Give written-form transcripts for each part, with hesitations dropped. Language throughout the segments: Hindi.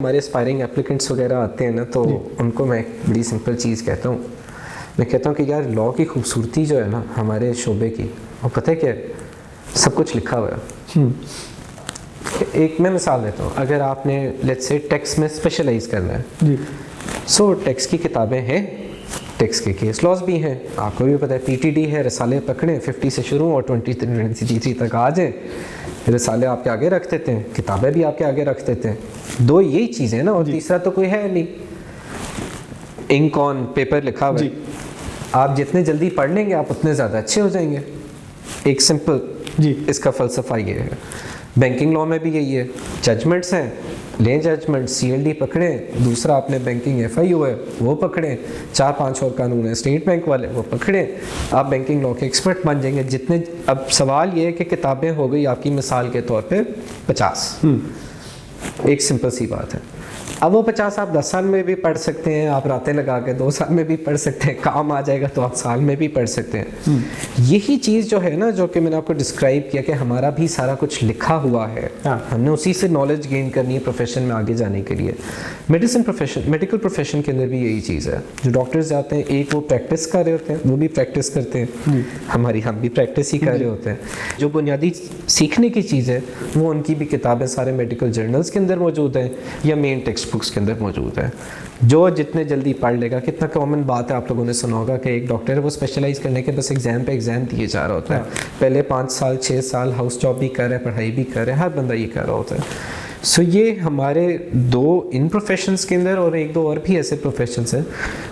हमारे एस्पायरिंग एप्लीकेंट्स वगैरह आते हैं ना, तो उनको मैं एक बड़ी सिंपल चीज़ कहता हूँ। मैं कहता हूँ कि यार लॉ की खूबसूरती जो है ना हमारे शोबे की, वो पता है क्या है? सब कुछ लिखा हुआ है। एक मैं मिसाल देता हूँ, अगर आपने लेट्स से टैक्स में स्पेशलाइज करना है जी, सो टैक्स की किताबें हैं, टैक्स के केस लॉज भी हैं, आपको भी पता है पीटीडी है, रसाले पकड़े 50 से शुरू और 23 तक आ जाए, रसाले आपके आगे रख देते हैं, किताबें भी आपके आगे रख देते हैं। दो यही चीज़ें ना, और तीसरा तो कोई है नहीं। इंक ऑन पेपर लिखा हुआ है, आप जितने जल्दी पढ़ लेंगे आप उतने ज़्यादा अच्छे हो जाएंगे। एक सिंपल जी, इसका फ़लसफ़ा ये है। बैंकिंग लॉ में भी यही है, जजमेंट्स हैं, लें जजमेंट, सीएलडी पकड़ें, दूसरा आपने बैंकिंग एफआईयू है वो पकड़ें, 4-5 और कानून है स्टेट बैंक वाले वो पकड़ें, आप बैंकिंग लॉ के एक्सपर्ट बन जाएंगे। जितने अब सवाल ये है कि किताबें हो गई आपकी मिसाल के तौर पे 50, एक सिंपल सी बात है। अब वो 50 आप 10 साल में भी पढ़ सकते हैं, आप रातें लगा के 2 साल में भी पढ़ सकते हैं, काम आ जाएगा तो आप साल में भी पढ़ सकते हैं। यही चीज़ जो है ना, जो कि मैंने आपको डिस्क्राइब किया कि हमारा भी सारा कुछ लिखा हुआ है, हमने उसी से नॉलेज गेन करनी है प्रोफेशन में आगे जाने के लिए। मेडिकल प्रोफेशन के अंदर भी यही चीज़ है। जो डॉक्टर्स जाते हैं, एक वो प्रैक्टिस कर रहे होते हैं, वो भी प्रैक्टिस करते हैं, हम भी प्रैक्टिस ही कर रहे होते हैं। जो बुनियादी सीखने की चीज़ है वो उनकी भी किताबें सारे मेडिकल जर्नल्स के अंदर मौजूद हैं या मेन टेक्स्ट बुक्स के अंदर मौजूद है। जो जितने जल्दी पढ़ लेगा, कितना कॉमन बात है, आप लोगों ने सुना होगा कि एक डॉक्टर है वो स्पेशलाइज करने के बस एग्जाम पे एग्जाम दिए जा रहा होता है। पहले 5 साल 6 साल हाउस जॉब भी कर रहा है, पढ़ाई भी कर रहा है, हर बंदा ये कर रहा होता है। सो ये हमारे दो इन प्रोफेशंस के अंदर और एक दो और भी ऐसे प्रोफेशंस हैं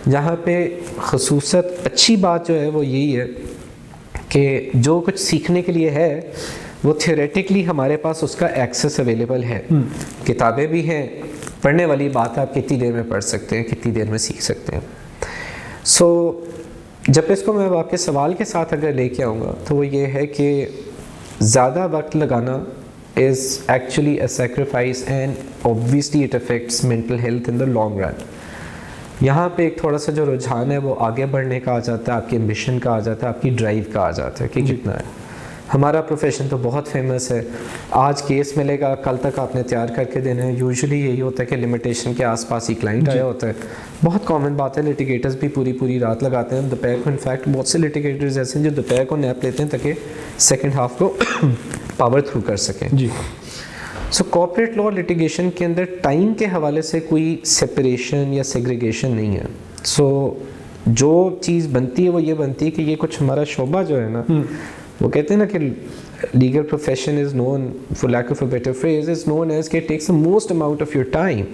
जहाँ पे खसूसत अच्छी बात जो है वो यही है कि जो कुछ सीखने के लिए है वो थियोरेटिकली हमारे पास उसका एक्सेस अवेलेबल है। किताबें भी हैं, पढ़ने वाली बात है आप कितनी देर में पढ़ सकते हैं, कितनी देर में सीख सकते हैं। सो जब इसको मैं आपके सवाल के साथ अगर लेके आऊँगा तो वो ये है कि ज़्यादा वक्त लगाना is actually a sacrifice and obviously it affects mental health in the long run। यहाँ पे एक थोड़ा सा जो रुझान है वो आगे बढ़ने का आ जाता है, आपके मिशन का आ जाता है, आपकी ड्राइव का आ जाता है कि कितना है। हमारा प्रोफेशन तो बहुत फेमस है, आज केस मिलेगा कल तक आपने तैयार करके देना है। यूजुअली यही होता है कि लिमिटेशन के आसपास ही क्लाइंट आया होता है। बहुत कॉमन बात है, लिटिगेटर्स भी पूरी रात लगाते हैं दोपहर को। इनफैक्ट बहुत से लिटिगेटर्स ऐसे हैं जो दोपहर को नैप लेते हैं ताकि सेकेंड हाफ को पावर थ्रू कर सकें। जी। सो कॉर्पोरेट लॉ लिटिगेशन के अंदर टाइम के हवाले से कोई सेपरेशन या सेग्रीगेशन नहीं है। सो जो चीज़ बनती है वो ये बनती है कि ये कुछ हमारा शोबा जो है ना, वो कहते हैं ना कि legal profession is known for lack of a better phrase is known as के takes the most amount of your time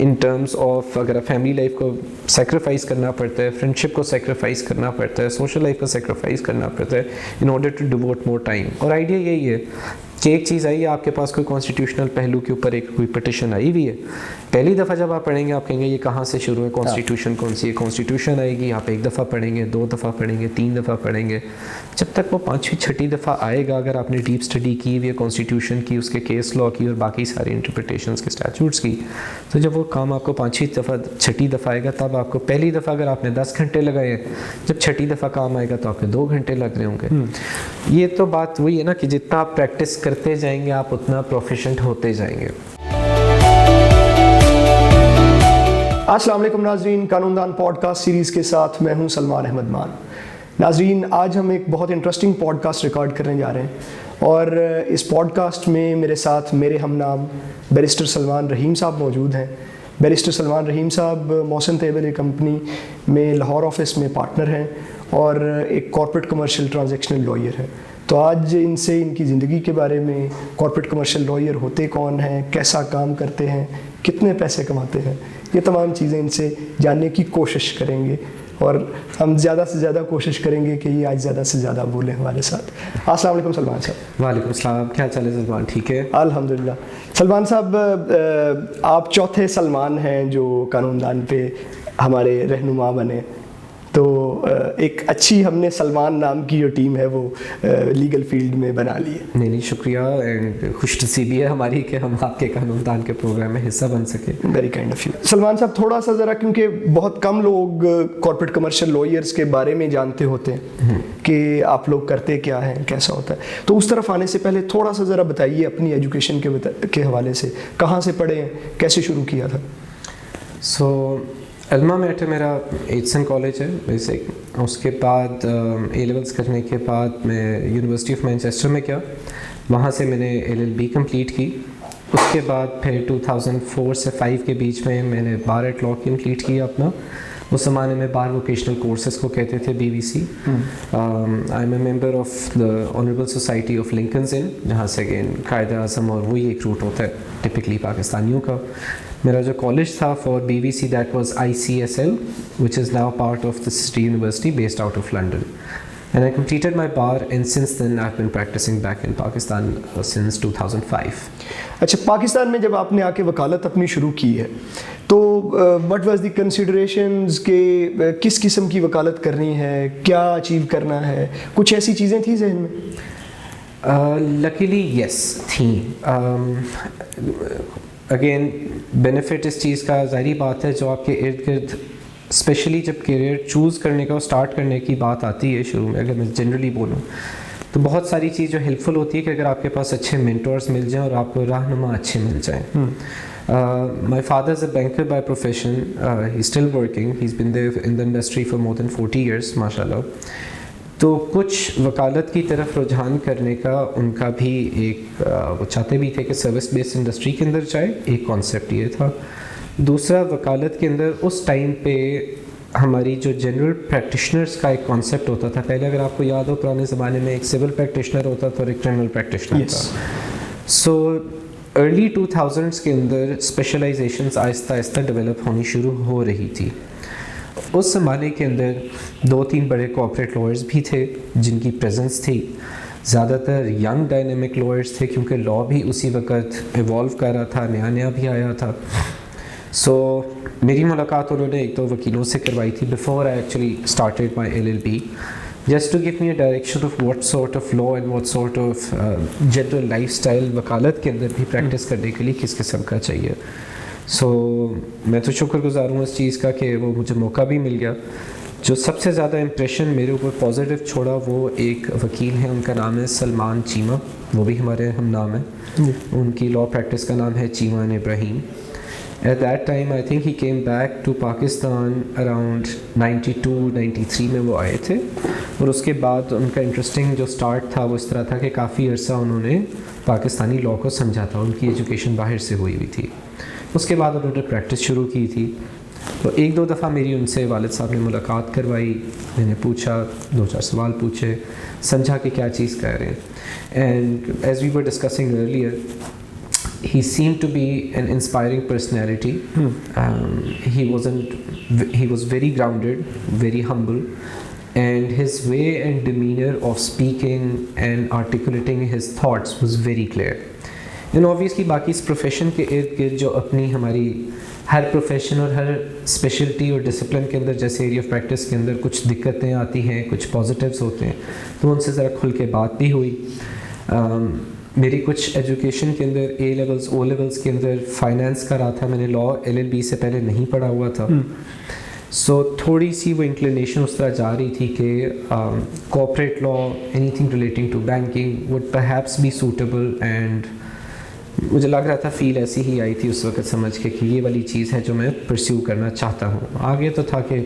in terms of, अगर फैमिली लाइफ को सेक्रीफाइस करना पड़ता है, फ्रेंडशिप को सेक्रीफाइस करना पड़ता है, सोशल लाइफ को सेक्रीफाइस करना पड़ता है in order to devote more time. और आइडिया यही है कि एक चीज़ आई है आपके पास, कोई कॉन्स्टिट्यूशनल पहलू के ऊपर एक कोई पिटिशन आई हुई है, पहली दफ़ा जब आप पढ़ेंगे आप कहेंगे ये कहाँ से शुरू है, कॉन्स्टिट्यूशन कौन सी है। कॉन्स्टिट्यूशन आएगी, आप 1 दफ़ा पढ़ेंगे, 2 दफ़ा पढ़ेंगे, 3 दफ़ा पढ़ेंगे, जब तक वो 5वीं 6ठी दफ़ा आएगा, अगर आपने डीप स्टडी की हुई है कॉन्स्टिट्यूशन की, उसके केस लॉ की और बाकी सारी इंटरप्रिटेशंस के स्टैट्यूट्स की, तो जब वो काम आपको 5वीं दफ़ा 6ठी दफ़ा आएगा तब आपको, पहली दफ़ा अगर आपने 10 घंटे लगाए हैं, जब 6ठी दफ़ा काम आएगा तो आपके 2 घंटे लग रहे होंगे। ये तो बात वही है ना कि जितना आप प्रैक्टिस करते जाएंगे आप उतना प्रोफिशिएंट होते जाएंगे। अस्सलाम वालेकुम नाजरीन, कानूनदान पॉडकास्ट सीरीज़ के साथ मैं हूं सलमान अहमद मान। नाजरीन, आज हम एक बहुत इंटरेस्टिंग पॉडकास्ट रिकॉर्ड करने जा रहे हैं और इस पॉडकास्ट में मेरे साथ मेरे हमनाम बैरिस्टर सलमान रहीम साहब मौजूद हैं। बैरिस्टर सलमान रहीम साहब मोहसिन तैयब कंपनी में लाहौर ऑफिस में पार्टनर हैं और एक कॉर्पोरेट कमर्शियल ट्रांजैक्शनल लॉयर हैं। तो आज इनसे इनकी ज़िंदगी के बारे में, कॉर्पोरेट कमर्शियल लॉयर होते कौन हैं, कैसा काम करते हैं, कितने पैसे कमाते हैं, ये तमाम चीज़ें इनसे जानने की कोशिश करेंगे और हम ज़्यादा से ज़्यादा कोशिश करेंगे कि ये आज ज़्यादा से ज़्यादा बोलें हमारे साथ। अस्सलाम वालेकुम सलमान साहब। वालेकुम अस्सलाम, क्या चल है सलमान? ठीक है अल्हम्दुलिल्लाह। सलमान साहब, आप चौथे सलमान हैं जो कानूनदान पे हमारे रहनुमा बने। तो एक अच्छी हमने सलमान नाम की जो टीम है वो लीगल फील्ड में बना ली है। नहीं शुक्रिया, एंड खुशनसीबी है हमारी कि हम आपके कानूनदान के प्रोग्राम में हिस्सा बन सके। Very kind of you. Salman साहब, थोड़ा सा ज़रा, क्योंकि बहुत कम लोग कॉर्पोरेट कमर्शियल लॉयर्स के बारे में जानते होते हैं कि आप लोग करते क्या हैं, कैसा होता है, तो उस तरफ आने से पहले थोड़ा सा ज़रा बताइए अपनी एजुकेशन के हवाले से, कहाँ से पढ़े हैं, कैसे शुरू किया था? सो अल्मा मेट मेरा एचसन कॉलेज है बेसिक। उसके बाद ए लेवल्स करने के बाद मैं यूनिवर्सिटी ऑफ मैनचेस्टर में गया, वहाँ से मैंने LLB कंप्लीट की। उसके बाद फिर 2004 से 5 के बीच में मैंने बार एट लॉ कंप्लीट किया अपना। उस ज़माने में बार वोकेशनल कोर्सेज को कहते थे BVC। I am a member of the honourable society of Lincoln's Inn, जहाँ से अगेन कायदा आज़म और वही एक रूट होता है टिपिकली पाकिस्तानियों का। मेरा जो कॉलेज था for BVC that was ICSL, which is now part of the City University based out of London. And I completed my bar, and since then I've been practicing back in Pakistan since 2005. अच्छा, पाकिस्तान में जब आपने आके वकालत अपनी शुरू की है तो व्हाट वाज द कंसिडरेशंस के किस किस्म की वकालत करनी है, क्या अचीव करना है, कुछ ऐसी चीज़ें थी जहन में? Luckily yes थी। अगेन बेनिफिट इस चीज़ का ज़ाहिर बात है, जो आपके इर्द गिर्द स्पेशली जब करियर चूज़ करने का और स्टार्ट करने की बात आती है शुरू में, अगर मैं जनरली बोलूँ तो बहुत सारी चीज़ जो हेल्पफुल होती है कि अगर आपके पास अच्छे मेंटर्स मिल जाएं और आपको रहनुमा अच्छे मिल जाएं। My father is a banker by profession, he still working, he is been there in the industry for more than 40 years माशाल्लाह। तो कुछ वकालत की तरफ रुझान करने का उनका भी एक वो चाहते भी थे कि सर्विस बेस्ड इंडस्ट्री के अंदर जाए, एक कॉन्सेप्ट ये था। दूसरा, वकालत के अंदर उस टाइम पे हमारी जो जनरल प्रैक्टिशनर्स का एक कॉन्सेप्ट होता था। पहले अगर आपको याद हो पुराने ज़माने में एक सिविल प्रैक्टिशनर होता था और एक क्रिमिनल प्रैक्टिशनर था। सो अर्ली 2000s के अंदर स्पेशलाइजेशंस आहिस्ता आहिस्ता डेवलप होनी शुरू हो रही थी। उस ज़माने के अंदर 2-3 बड़े कॉर्पोरेट लॉयर्स भी थे जिनकी प्रेजेंस थी। ज़्यादातर यंग डायनेमिक लॉयर्स थे क्योंकि लॉ भी उसी वक्त इवॉल्व कर रहा था, नया नया भी आया था। सो मेरी मुलाकात उन्होंने एक दो वकीलों से करवाई थी before I actually started my LLB, just to give me a direction of what sort of law and what sort of general lifestyle वकालत के अंदर भी प्रैक्टिस करने के लिए किस किस्म का चाहिए। सो मैं तो शुक्रगुजार हूँ इस चीज़ का कि वो मुझे मौका भी मिल गया। जो सबसे ज़्यादा इम्प्रेशन मेरे ऊपर पॉजिटिव छोड़ा वो एक वकील हैं, उनका नाम है सलमान चीमा, वो भी हमारे हम नाम है। उनकी लॉ प्रैक्टिस का नाम है Cheema and Ibrahim. At that time I think he came back to Pakistan around 92-93 में वो आए थे, और उसके बाद उनका इंटरेस्टिंग जो स्टार्ट था वो इस तरह था कि काफ़ी अरसा उन्होंने पाकिस्तानी लॉ को समझा था, उनकी एजुकेशन बाहर से हुई हुई थी। उसके बाद उन्होंने प्रैक्टिस शुरू की थी। तो एक दो दफ़ा मेरी उनसे वालिद साहब ने मुलाकात करवाई, मैंने पूछा, 2-4 सवाल पूछे, समझा कि क्या चीज़ कह रहे हैं। And as we were discussing earlier, he seemed to be an inspiring personality. He was very grounded, very humble, and his way and demeanor of speaking and articulating his thoughts was very clear. And obviously बाकी इस प्रोफेशन के इर्द गिर्द जो अपनी हमारी हर प्रोफेशन और हर स्पेशलिटी और डिसिप्लिन के अंदर जैसे एरिया ऑफ प्रैक्टिस के अंदर कुछ दिक्कतें आती हैं, कुछ पॉजिटिव्स होते हैं, तो उनसे ज़रा खुल के बात भी हुई। मेरी कुछ एजुकेशन के अंदर A levels O levels के अंदर फाइनेंस का रहा था, मैंने लॉ LLB से पहले नहीं पढ़ा हुआ था। सो थोड़ी सी वो इंक्लिनेशन उस तरह जा रही थी कि corporate law, anything relating to banking would perhaps be suitable, and मुझे लग रहा था, फील ऐसी ही आई थी उस वक्त समझ के कि ये वाली चीज़ है जो मैं परस्यू करना चाहता हूँ। आगे तो था कि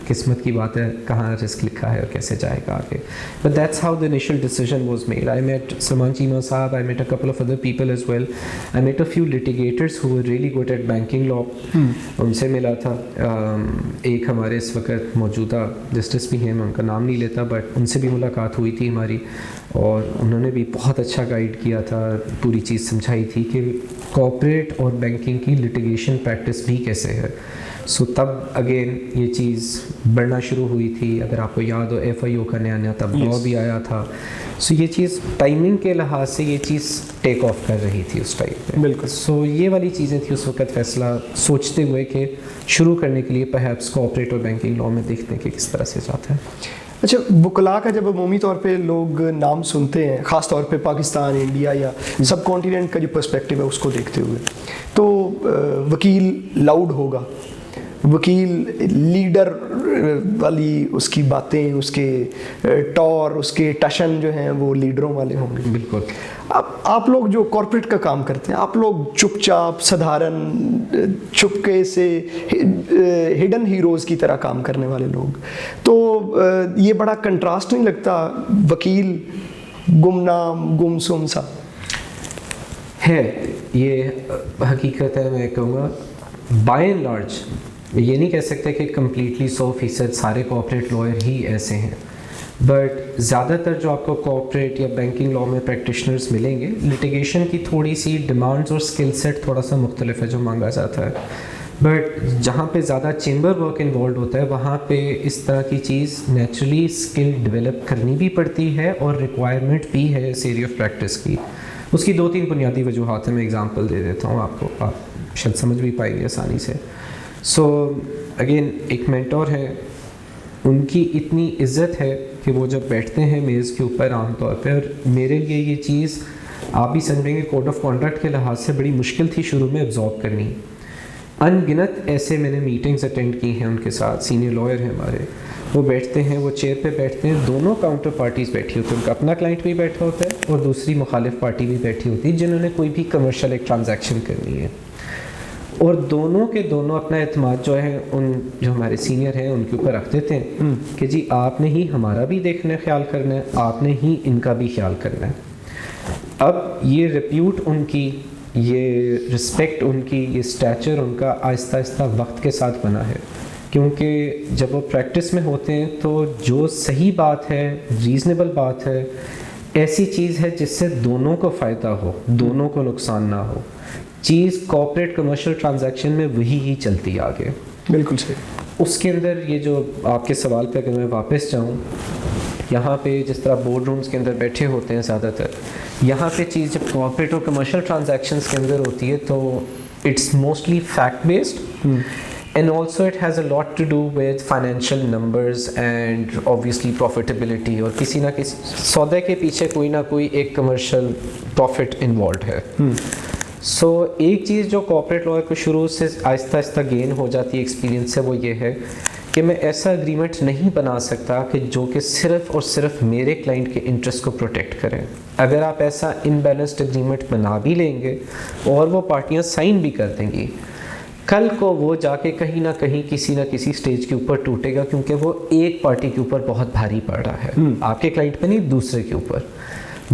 किस्मत की बात है, कहाँ रिस्क लिखा है और कैसे जाएगा आगे। But that's how the initial decision was made. I met Salman Cheema साहब, I met a couple of other people as well, I met a few litigators who were really good at banking law, उनसे मिला था। एक हमारे इस वक्त मौजूदा जस्टिस भी हैं, मैं उनका नाम नहीं लेता, बट उनसे भी मुलाकात हुई थी हमारी, और उन्होंने भी बहुत अच्छा गाइड किया था, पूरी चीज़ समझाई थी कि कॉर्पोरेट और बैंकिंग की लिटिगेशन प्रैक्टिस भी कैसे है। सो तब अगेन ये चीज़ बढ़ना शुरू हुई थी। अगर आपको याद हो FIO का नया नया तब लॉ भी आया था। सो ये चीज़ टाइमिंग के लिहाज से ये चीज़ टेक ऑफ कर रही थी उस टाइम पे। बिल्कुल। सो ये वाली चीज़ें थी उस वक्त फैसला सोचते हुए कि शुरू करने के लिए परहैप्स कोऑपरेट और बैंकिंग लॉ में देखते हैं कि किस तरह से जाता है। अच्छा, वकला का जब अमूमी तौर पे लोग नाम सुनते हैं, ख़ास तौर पे पाकिस्तान, इंडिया या सब कॉन्टिनेंट का जो पर्सपेक्टिव है उसको देखते हुए, तो वकील लाउड होगा, वकील लीडर वाली उसकी बातें, उसके टॉर, उसके टशन जो हैं वो लीडरों वाले होंगे। बिल्कुल। अब आप लोग जो कॉर्पोरेट का काम करते हैं, आप लोग चुपचाप साधारण चुपके से हिडन हीरोज़ की तरह काम करने वाले लोग, तो ये बड़ा कंट्रास्ट नहीं लगता, वकील गुमनाम गुमसुम सा है? ये हकीकत है। मैं कहूँगा बाय एंड लार्ज ये नहीं कह सकते कि कम्प्लीटली 100% सारे कॉर्पोरेट लॉयर ही ऐसे हैं, बट ज़्यादातर जो आपको कॉर्पोरेट या बैंकिंग लॉ में प्रैक्टिशनर्स मिलेंगे, लिटिगेशन की थोड़ी सी डिमांड्स और स्किल सेट थोड़ा सा मुख्तलिफ है जो मांगा जाता है, बट जहाँ पे ज़्यादा चेंबर वर्क इन्वॉल्व होता है वहाँ पे इस तरह की चीज़ नेचुरली स्किल डेवलप करनी भी पड़ती है और रिक्वायरमेंट भी है इस एरिया ऑफ प्रैक्टिस की। उसकी 2-3 बुनियादी वजूहात हैं, मैं एग्जांपल दे देता हूँ आपको, आप शायद समझ भी पाएंगे आसानी से। सो अगेन एक मेंटोर है, उनकी इतनी इज्जत है कि वो जब बैठते हैं मेज़ के ऊपर आमतौर पर, और मेरे लिए ये चीज़ आप भी समझेंगे कोड ऑफ कॉन्डक्ट के लिहाज से बड़ी मुश्किल थी शुरू में एब्जॉर्ब करनी। अनगिनत ऐसे मैंने मीटिंग्स अटेंड की हैं उनके साथ, सीनियर लॉयर हैं हमारे, वो बैठते हैं, वो चेयर पे बैठते हैं, दोनों काउंटर पार्टीज़ बैठी होती हैं, उनका अपना क्लाइंट भी बैठा होता है और दूसरी मुखालिफ पार्टी भी बैठी होती है जिन्होंने कोई भी कमर्शियल एक ट्रांजैक्शन करनी है, और दोनों के दोनों अपना एतमाद जो है उन जो हमारे सीनियर हैं उनके ऊपर रख देते हैं कि जी आपने ही हमारा भी देखना है, ख्याल करना है, आपने ही इनका भी ख्याल करना है। अब ये रिप्यूट उनकी, ये रिस्पेक्ट उनकी, ये स्टैचर उनका आहिस्ता आहिस्ता वक्त के साथ बना है, क्योंकि जब वो प्रैक्टिस में होते हैं तो जो सही बात है, रीज़नेबल बात है, ऐसी चीज़ है जिससे दोनों को फ़ायदा हो, दोनों को नुकसान ना हो, चीज़ कॉर्पोरेट कमर्शियल ट्रांजैक्शन में वही ही चलती है आगे। बिल्कुल सही। उसके अंदर ये जो आपके सवाल पे अगर मैं वापस जाऊँ, यहाँ पे जिस तरह बोर्ड रूम्स के अंदर बैठे होते हैं ज़्यादातर, यहाँ पे चीज़ जब कॉर्पोरेट और कमर्शियल ट्रांजैक्शंस के अंदर होती है तो it's mostly fact based, and also it has a lot to do with financial numbers and obviously profitability, और किसी ना किसी सौदे के पीछे कोई ना कोई एक कमर्शियल प्रॉफिट इन्वॉल्व है। सो एक चीज़ जो कॉर्पोरेट लॉयर को शुरू से आहिस्ता आहिस्ता गेन हो जाती है एक्सपीरियंस से, वो ये है कि मैं ऐसा एग्रीमेंट नहीं बना सकता कि जो कि सिर्फ़ और सिर्फ मेरे क्लाइंट के इंटरेस्ट को प्रोटेक्ट करें। अगर आप ऐसा इनबैलेंस्ड एग्रीमेंट बना भी लेंगे और वो पार्टियां साइन भी कर देंगी, कल को वो जाके कहीं ना कहीं किसी ना किसी स्टेज के ऊपर टूटेगा, क्योंकि वो एक पार्टी के ऊपर बहुत भारी पड़ रहा है, आपके क्लाइंट पे नहीं, दूसरे के ऊपर।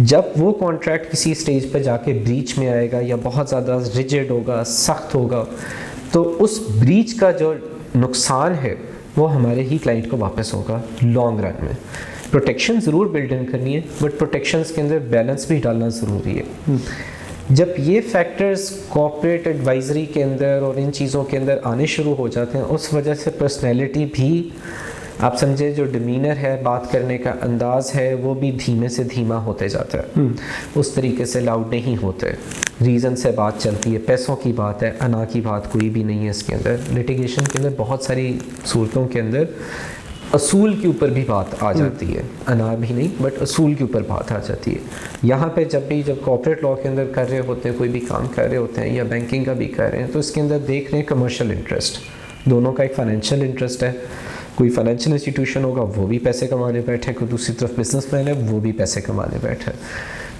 जब वो कॉन्ट्रैक्ट किसी स्टेज पे जाके ब्रीच में आएगा या बहुत ज़्यादा रिजिड होगा, सख्त होगा, तो उस ब्रीच का जो नुकसान है वो हमारे ही क्लाइंट को वापस होगा लॉन्ग रन में। प्रोटेक्शन ज़रूर बिल्ड इन करनी है, बट प्रोटेक्शंस के अंदर बैलेंस भी डालना ज़रूरी है। जब ये फैक्टर्स कॉर्पोरेट एडवाइजरी के अंदर और इन चीज़ों के अंदर आने शुरू हो जाते हैं, उस वजह से पर्सनैलिटी भी, आप समझे, जो डिमीनर है, बात करने का अंदाज़ है, वो भी धीमे से धीमा होते जाता है। उस तरीके से लाउड नहीं होते, रीज़न से बात चलती है, पैसों की बात है, अना की बात कोई भी नहीं है इसके अंदर। लिटिगेशन के अंदर बहुत सारी सूरतों के अंदर असूल के ऊपर भी बात आ जाती है, अना भी नहीं बट असूल के ऊपर बात आ जाती है। यहाँ पे जब कॉर्पोरेट लॉ के अंदर कर रहे होते हैं, कोई भी काम कर रहे होते हैं या बैंकिंग का भी कर रहे हैं, तो इसके अंदर देख रहे हैं कमर्शियल इंटरेस्ट, दोनों का एक फाइनेंशियल इंटरेस्ट है। कोई फाइनेंशियल इंस्टीट्यूशन होगा वो भी पैसे कमाने बैठे, कोई दूसरी तरफ बिजनेसमैन है वो भी पैसे कमाने बैठे।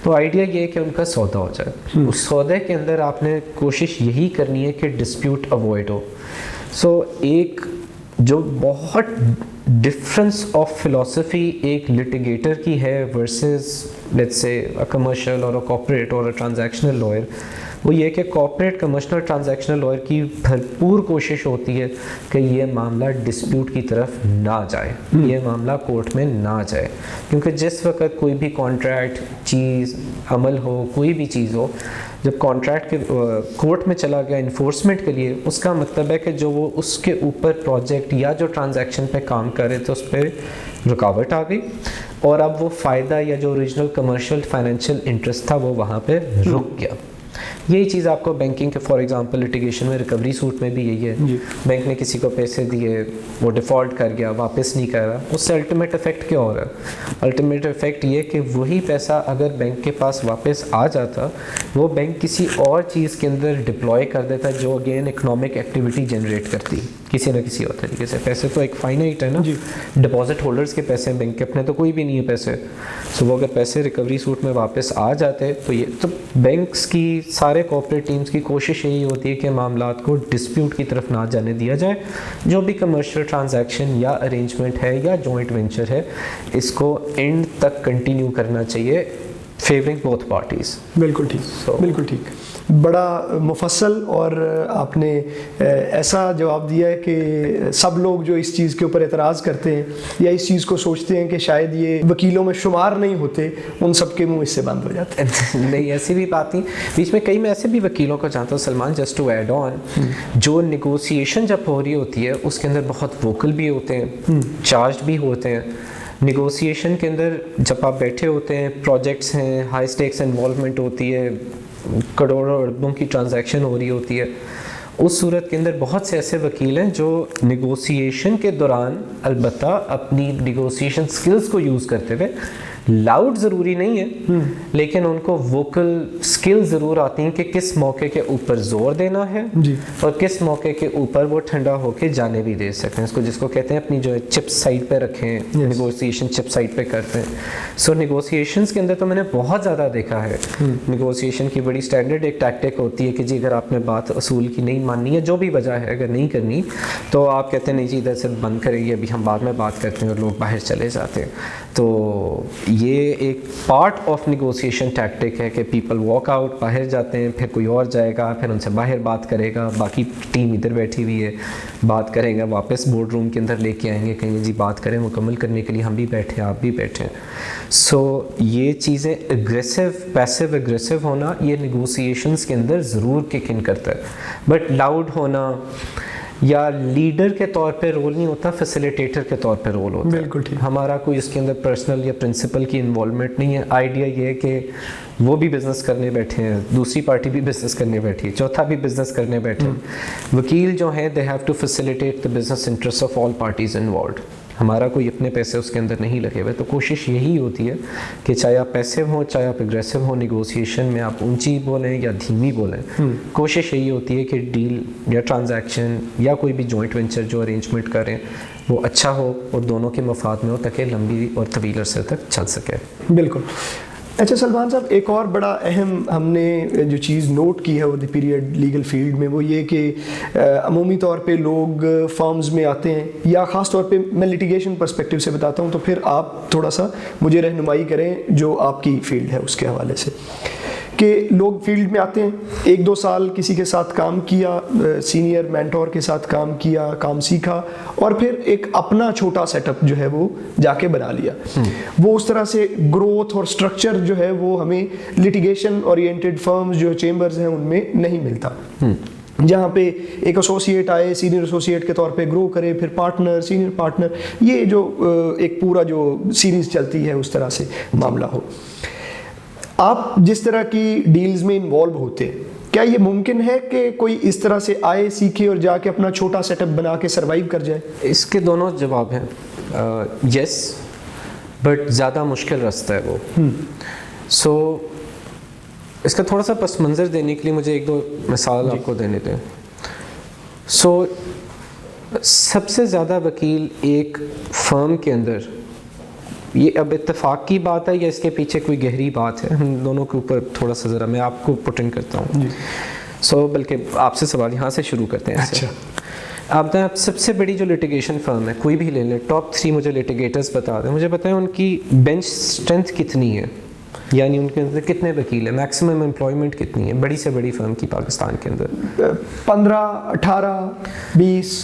तो आइडिया ये है कि उनका सौदा हो जाए। उस सौदे के अंदर आपने कोशिश यही करनी है कि डिस्प्यूट अवॉइड हो। सो एक जो बहुत डिफरेंस ऑफ फिलॉसफी एक लिटिगेटर की है versus let's say a commercial और अ कॉर्पोरेट और अ ट्रांजैक्शनल लॉयर, वो ये कि कॉर्पोरेट कमर्शियल ट्रांजैक्शनल लॉयर की भरपूर कोशिश होती है कि ये मामला डिस्प्यूट की तरफ ना जाए, ये मामला कोर्ट में ना जाए, क्योंकि जिस वक्त कोई भी कॉन्ट्रैक्ट चीज़ अमल हो, कोई भी चीज़ हो, जब कॉन्ट्रैक्ट के कोर्ट में चला गया इन्फोर्समेंट के लिए, उसका मतलब है कि जो वो उसके ऊपर प्रोजेक्ट या जो ट्रांजैक्शन पे काम कर रहे थे उस पर रुकावट आ गई और अब वो फ़ायदा या जो ओरिजिनल कमर्शियल फाइनेंशियल इंटरेस्ट था वो वहाँ पे रुक गया। यही चीज़ आपको बैंकिंग के फॉर एग्जांपल लिटिगेशन में रिकवरी सूट में भी यही है। बैंक ने किसी को पैसे दिए, वो डिफ़ॉल्ट कर गया, वापस नहीं कर रहा, उससे अल्टीमेट इफेक्ट क्या हो रहा है? अल्टीमेट इफेक्ट ये कि वही पैसा अगर बैंक के पास वापस आ जाता, वो बैंक किसी और चीज़ के अंदर डिप्लॉय कर देता जो अगेन इकोनॉमिक एक्टिविटी जनरेट करती किसी न किसी और तरीके से। पैसे तो एक फाइनाइट है ना, डिपॉजिट होल्डर्स के पैसे हैं, बैंक के अपने तो कोई भी नहीं है पैसे। सो वो अगर पैसे रिकवरी सूट में वापस आ जाते तो ये तो बैंक्स की, सारे कॉर्पोरेट टीम्स की कोशिश यही होती है कि मामलात को डिस्प्यूट की तरफ ना जाने दिया जाए। जो भी कमर्शियल ट्रांजैक्शन या अरेंजमेंट है या जॉइंट वेंचर है, इसको एंड तक कंटिन्यू करना चाहिए, फेवरिंग बोथ पार्टीज। बिल्कुल ठीक, बिल्कुल ठीक। बड़ा मुफस्सल और आपने ऐसा जवाब दिया है कि सब लोग जो इस चीज़ के ऊपर एतराज़ करते हैं या इस चीज़ को सोचते हैं कि शायद ये वकीलों में शुमार नहीं होते, उन सब के मुंह इससे बंद हो जाते हैं। नहीं, ऐसी भी बात नहीं। बीच में कई मैं ऐसे भी वकीलों को जानता हूँ Salman, just to add on, जो निगोसिएशन जब हो रही होती है उसके अंदर बहुत वोकल भी होते हैं, चार्ज भी होते हैं। निगोसिएशन के अंदर जब आप बैठे होते हैं, प्रोजेक्ट्स हैं, हाई स्टेक्स इन्वॉल्वमेंट होती है, करोड़ों अरबों की ट्रांजैक्शन हो रही होती है, उस सूरत के अंदर बहुत से ऐसे वकील हैं जो निगोसिएशन के दौरान अलबत्ता अपनी निगोसिएशन स्किल्स को यूज़ करते हुए, लाउड ज़रूरी नहीं है लेकिन उनको वोकल स्किल ज़रूर आती हैं कि किस मौके के ऊपर ज़ोर देना है और किस मौके के ऊपर वो ठंडा होके जाने भी दे सकते हैं। इसको जिसको कहते हैं अपनी जो है चिप साइड पे रखें, निगोसिएशन चिप साइड पे करते हैं। सो निगोसिएशंस के अंदर तो मैंने बहुत ज़्यादा देखा है। निगोसिएशन की बड़ी स्टैंडर्ड एक टैक्टिक होती है कि जी अगर आपने बात असूल की नहीं माननी है, जो भी वजह है, अगर नहीं करनी तो आप कहते हैं नहीं जी इधर से बंद करेंगे, अभी हम बाद में बात करते हैं, और लोग बाहर चले जाते हैं। तो ये एक पार्ट ऑफ निगोसिएशन टैक्टिक है कि पीपल वॉक आउट, बाहर जाते हैं, फिर कोई और जाएगा, फिर उनसे बाहर बात करेगा, बाकी टीम इधर बैठी हुई है, बात करेंगे, वापस बोर्ड रूम के अंदर लेके आएंगे, कहेंगे जी बात करें, मुकम्मल करने के लिए हम भी बैठे हैं, आप भी बैठे हैं। सो ये चीज़ें एग्रेसिव, पैसिव एग्रेसिव होना ये निगोसिएशंस के अंदर ज़रूर किक इन करता है, बट लाउड होना या लीडर के तौर पे रोल नहीं होता, फैसिलिटेटर के तौर पे रोल होता है। बिल्कुल ठीक। हमारा कोई इसके अंदर पर्सनल या प्रिंसिपल की इन्वॉल्वमेंट नहीं है। आइडिया ये है कि वो भी बिज़नेस करने बैठे हैं, दूसरी पार्टी भी बिज़नेस करने बैठी है, चौथा भी बिज़नेस करने बैठे हैं। वकील जो हैं they have to facilitate the business interest of all parties involved. हमारा कोई अपने पैसे उसके अंदर नहीं लगे हुए। तो कोशिश यही होती है कि चाहे आप पैसिव हो, चाहे आप एग्रेसिव हो, निगोसिएशन में आप ऊंची बोलें या धीमी बोलें, कोशिश यही होती है कि डील या ट्रांजैक्शन या कोई भी जॉइंट वेंचर जो अरेंजमेंट करें वो अच्छा हो और दोनों के मफाद में हो, ताकि लंबी और तवील अरसे तक चल सके। बिल्कुल। अच्छा सलमान साहब, एक और बड़ा अहम हमने जो चीज़ नोट की है वो द पीरियड लीगल फील्ड में, वो ये कि अमूमी तौर पे लोग फर्म्स में आते हैं, या ख़ास तौर पे मैं लिटिगेशन पर्सपेक्टिव से बताता हूँ, तो फिर आप थोड़ा सा मुझे रहनुमाई करें जो आपकी फील्ड है उसके हवाले से, कि लोग फील्ड में आते हैं, 1-2 साल किसी के साथ काम किया, सीनियर मेंटोर के साथ काम किया, काम सीखा, और फिर एक अपना छोटा सेटअप जो है वो जाके बना लिया। वो उस तरह से ग्रोथ और स्ट्रक्चर जो है वो हमें लिटिगेशन ओरिएंटेड फर्म्स जो चेम्बर्स हैं उनमें नहीं मिलता, जहाँ पे एक एसोसिएट आए, सीनियर एसोसिएट के तौर पे ग्रो करे, फिर पार्टनर, सीनियर पार्टनर, ये जो एक पूरा जो सीरीज़ चलती है उस तरह से मामला हो। आप जिस तरह की डील्स में इन्वॉल्व होते हैं, क्या ये मुमकिन है कि कोई इस तरह से आए, सीखे और जाके अपना छोटा सेटअप बना के सरवाइव कर जाए? इसके दोनों जवाब हैं। यस, बट ज़्यादा मुश्किल रास्ता है वो। सो इसका थोड़ा सा पस मंज़र देने के लिए मुझे 1-2 मिसाल आपको देने दें। सो सबसे ज़्यादा वकील एक फ़र्म के अंदर, ये अब इत्तेफाक की बात है या इसके पीछे कोई गहरी बात है, हम दोनों के ऊपर थोड़ा सा ज़रा मैं आपको पुट इन करता हूँ। सो बल्कि आपसे सवाल यहाँ से शुरू करते हैं। अच्छा, आप सबसे बड़ी जो लिटिगेशन फर्म है कोई भी ले लें, टॉप 3 मुझे लिटिगेटर्स बता दें, मुझे बताएं उनकी बेंच स्ट्रेंथ कितनी है। यानी उनके अंदर कितने वकील हैं, मैक्सिमम एम्प्लॉयमेंट कितनी है बड़ी से बड़ी फर्म की पाकिस्तान के अंदर? 15, 18, 20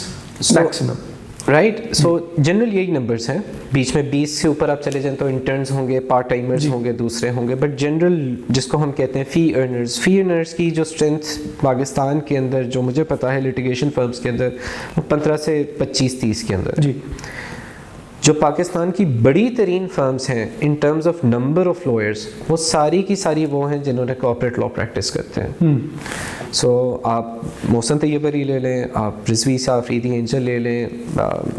मैक्सिमम। राइट, सो जनरल यही नंबर्स हैं। बीच में 20 से ऊपर आप चले जाएं तो इंटर्न्स होंगे, पार्ट टाइमर्स होंगे, दूसरे होंगे, बट जनरल जिसको हम कहते हैं फी अर्नर्स की जो स्ट्रेंथ पाकिस्तान के अंदर जो मुझे पता है लिटिगेशन फर्म्स के अंदर वो 15 से 25-30 के अंदर जी। जो पाकिस्तान की बड़ी तरीन फर्म्स हैं इन terms of number of lawyers, वो सारी की सारी वो हैं जिन्होंने कॉर्पोरेट लॉ प्रैक्टिस करते हैं। सो आप मोहसन तैयबरी ले लें, आप रिजवी आफरीदी एंजल ले लें,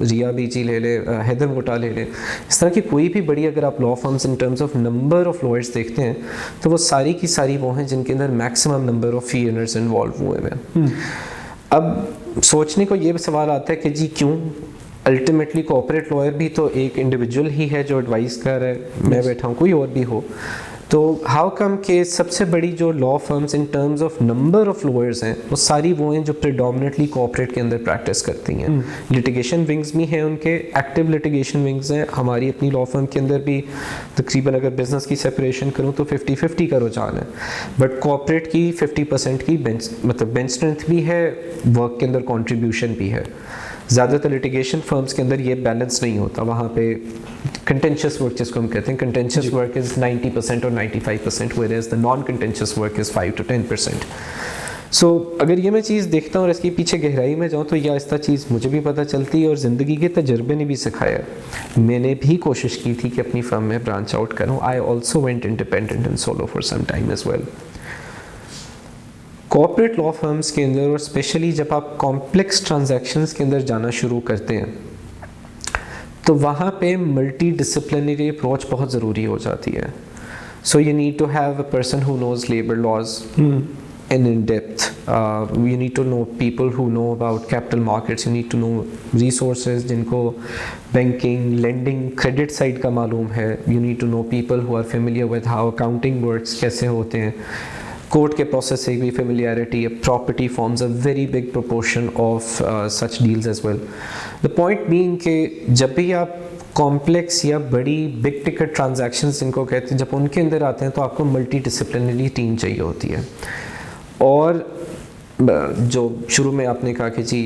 रिया बीजी ले लें, हैदर वोटा ले लें, इस तरह की कोई भी बड़ी अगर आप law firms in terms of number of lawyers देखते हैं तो वो सारी की सारी वो हैं जिनके अंदर maximum number of fee earners involve हुए हैं। अब सोचने को ये सवाल आता है कि जी क्यों? अल्टीमेटली कॉर्पोरेट लॉयर भी तो एक इंडिविजुअल ही है जो एडवाइस कर रहा है, मैं बैठा हूँ, कोई और भी हो, तो हाउ कम के सबसे बड़ी जो law firms in terms of number of lawyers हैं वो सारी वो हैं जो प्रेडोमिनेटली कॉर्पोरेट के अंदर प्रैक्टिस करती हैं। लिटिगेशन विंग्स भी हैं उनके, एक्टिव लिटिगेशन विंग्स हैं। हमारी अपनी लॉ फर्म के अंदर भी तकरीबन अगर बिजनेस की सेपरेशन करूँ तो 50-50 का रुझान है, बट कॉर्पोरेट की 50% की बेंच स्ट्रेंथ भी है, वर्क के अंदर कॉन्ट्रीब्यूशन भी है। ज़्यादातर लिटिगेशन फर्म्स के अंदर ये बैलेंस नहीं होता, वहाँ पे कंटेंशियस वर्क जिसको हम कहते हैं, कंटेंशियस वर्क इज़ 90% और 95%, whereas the non contentious work is 5 to 10%। सो अगर ये मैं चीज़ देखता हूँ और इसके पीछे गहराई में जाऊँ तो यह आहिस्ता चीज़ मुझे भी पता चलती है और ज़िंदगी के तजर्बे ने भी सिखाया। मैंने भी कोशिश की थी कि अपनी फर्म में ब्रांच आउट करूँ। I also went independent and solo for some time as well. Corporate law firms के अंदर और स्पेशली जब आप कॉम्प्लेक्स ट्रांजैक्शंस के अंदर जाना शुरू करते हैं तो वहाँ पे मल्टी डिसिप्लिनरी अप्रोच बहुत ज़रूरी हो जाती है। So you need to have a person who knows labour laws in depth. You need to know people who know about capital markets. You need to know resources जिनको banking, lending, credit side का मालूम है. You need to know people who are familiar with how accounting works, कैसे होते हैं. कोर्ट के प्रोसेस से भी familiarity. Property forms a very big proportion of such deals as well. The point being कि जब भी आप कॉम्प्लेक्स या बड़ी बिग टिकट ट्रांजैक्शंस जिनको कहते हैं, जब उनके अंदर आते हैं तो आपको मल्टी डिसिप्लिनरी टीम चाहिए होती है। और जो शुरू में आपने कहा कि जी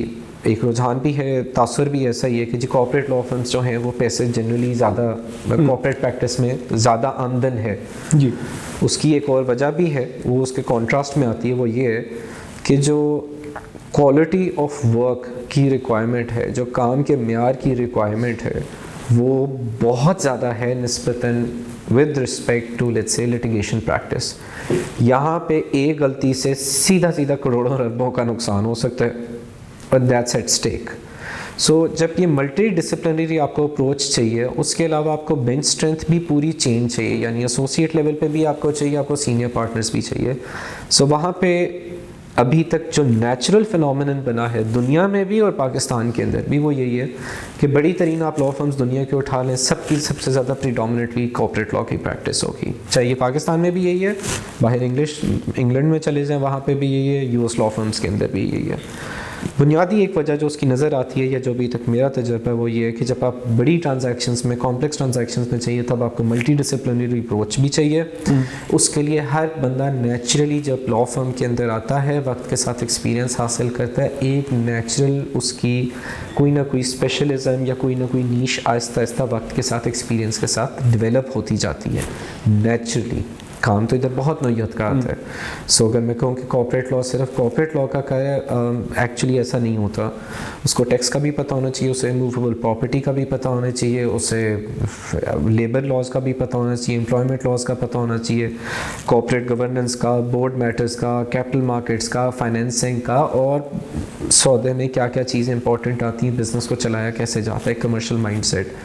एक रुझान भी है, तासुर भी ऐसा ही है कि जी कॉर्पोरेट लॉ फर्म्स जो हैं वो पैसे जनरली ज़्यादा कॉर्पोरेट प्रैक्टिस में ज़्यादा आमदन है जी। उसकी एक और वजह भी है, वो उसके कॉन्ट्रास्ट में आती है, वो ये है कि जो क्वालिटी ऑफ वर्क की रिक्वायरमेंट है, जो काम के मेयार की रिक्वायरमेंट है, वो बहुत ज़्यादा है निस्बतन with respect to let's say litigation practice. यहाँ पे एक गलती से सीधा सीधा करोड़ों अरबों का नुकसान हो सकता है और दैट्स एट स्टेक। सो जब ये मल्टी डिसिप्लिनरी आपको अप्रोच चाहिए, उसके अलावा आपको बेंच स्ट्रेंथ भी पूरी चेन चाहिए, यानी एसोसिएट लेवल पे भी आपको चाहिए, आपको सीनियर पार्टनर्स भी चाहिए। सो वहाँ पे अभी तक जो नेचुरल फिनोमिनन बना है दुनिया में भी और पाकिस्तान के अंदर भी, वो यही है कि बड़ी तरीन आप लॉ फर्म्स दुनिया के उठा लें, सबकी सबसे ज़्यादा प्रीडोमिनेटली कॉर्पोरेट लॉ की प्रैक्टिस होगी। चाहे ये पाकिस्तान में भी यही है, बाहर इंग्लैंड में चले जाएं वहाँ पे भी यही है, यूएस लॉ फर्म्स के अंदर भी यही है। बुनियादी एक वजह जो उसकी नज़र आती है या जो अभी तक मेरा तजर्बा है वो ये है कि जब आप बड़ी ट्रांजैक्शंस में, कॉम्प्लेक्स ट्रांजैक्शंस में चाहिए, तब आपको मल्टी डिसिप्लिनरी अप्रोच भी चाहिए। उसके लिए हर बंदा नेचुरली जब लॉ फर्म के अंदर आता है, वक्त के साथ एक्सपीरियंस हासिल करता है, एक नेचुरल उसकी कोई ना कोई स्पेशलिज्म या कोई ना कोई नीश आहिस्ता आहिस्ता वक्त के साथ एक्सपीरियंस के साथ डेवलप होती जाती है नेचुरली। काम तो इधर बहुत नौयत का आता है। सो अगर मैं कहूँ कि कॉर्पोरेट लॉ सिर्फ कॉर्पोरेट लॉ का है, एक्चुअली ऐसा नहीं होता। उसको टैक्स का भी पता होना चाहिए, उसे मूवेबल प्रॉपर्टी का भी पता होना चाहिए, उसे लेबर लॉज का भी पता होना चाहिए, एम्प्लॉयमेंट लॉज का पता होना चाहिए, कॉर्पोरेट गवर्नेंस का, बोर्ड मैटर्स का, कैपिटल मार्केट्स का, फाइनेंसिंग का, और सौदे में क्या क्या चीज़ें इंपॉर्टेंट आती हैं, बिज़नेस को चलाया कैसे जाता है, कमर्शियल माइंडसेट।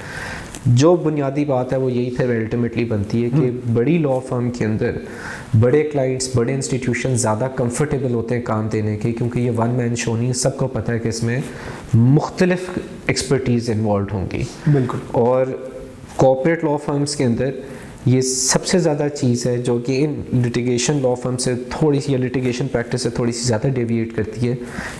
जो बुनियादी बात है वो यही फिर अल्टीमेटली बनती है कि बड़ी लॉ फर्म के अंदर बड़े क्लाइंट्स, बड़े इंस्टीट्यूशन ज़्यादा कंफर्टेबल होते हैं काम देने के, क्योंकि ये वन मैन शो नहीं, सबको पता है कि इसमें मुख्तलिफ एक्सपर्टीज़ इन्वॉल्व होंगी। बिल्कुल। और कॉर्पोरेट लॉ फर्म्स के अंदर ये सबसे ज़्यादा चीज़ है जो कि इन लिटिगेशन लॉ फर्म से थोड़ी सी या लिटिगेशन प्रैक्टिस से थोड़ी सी ज़्यादा डेविएट करती है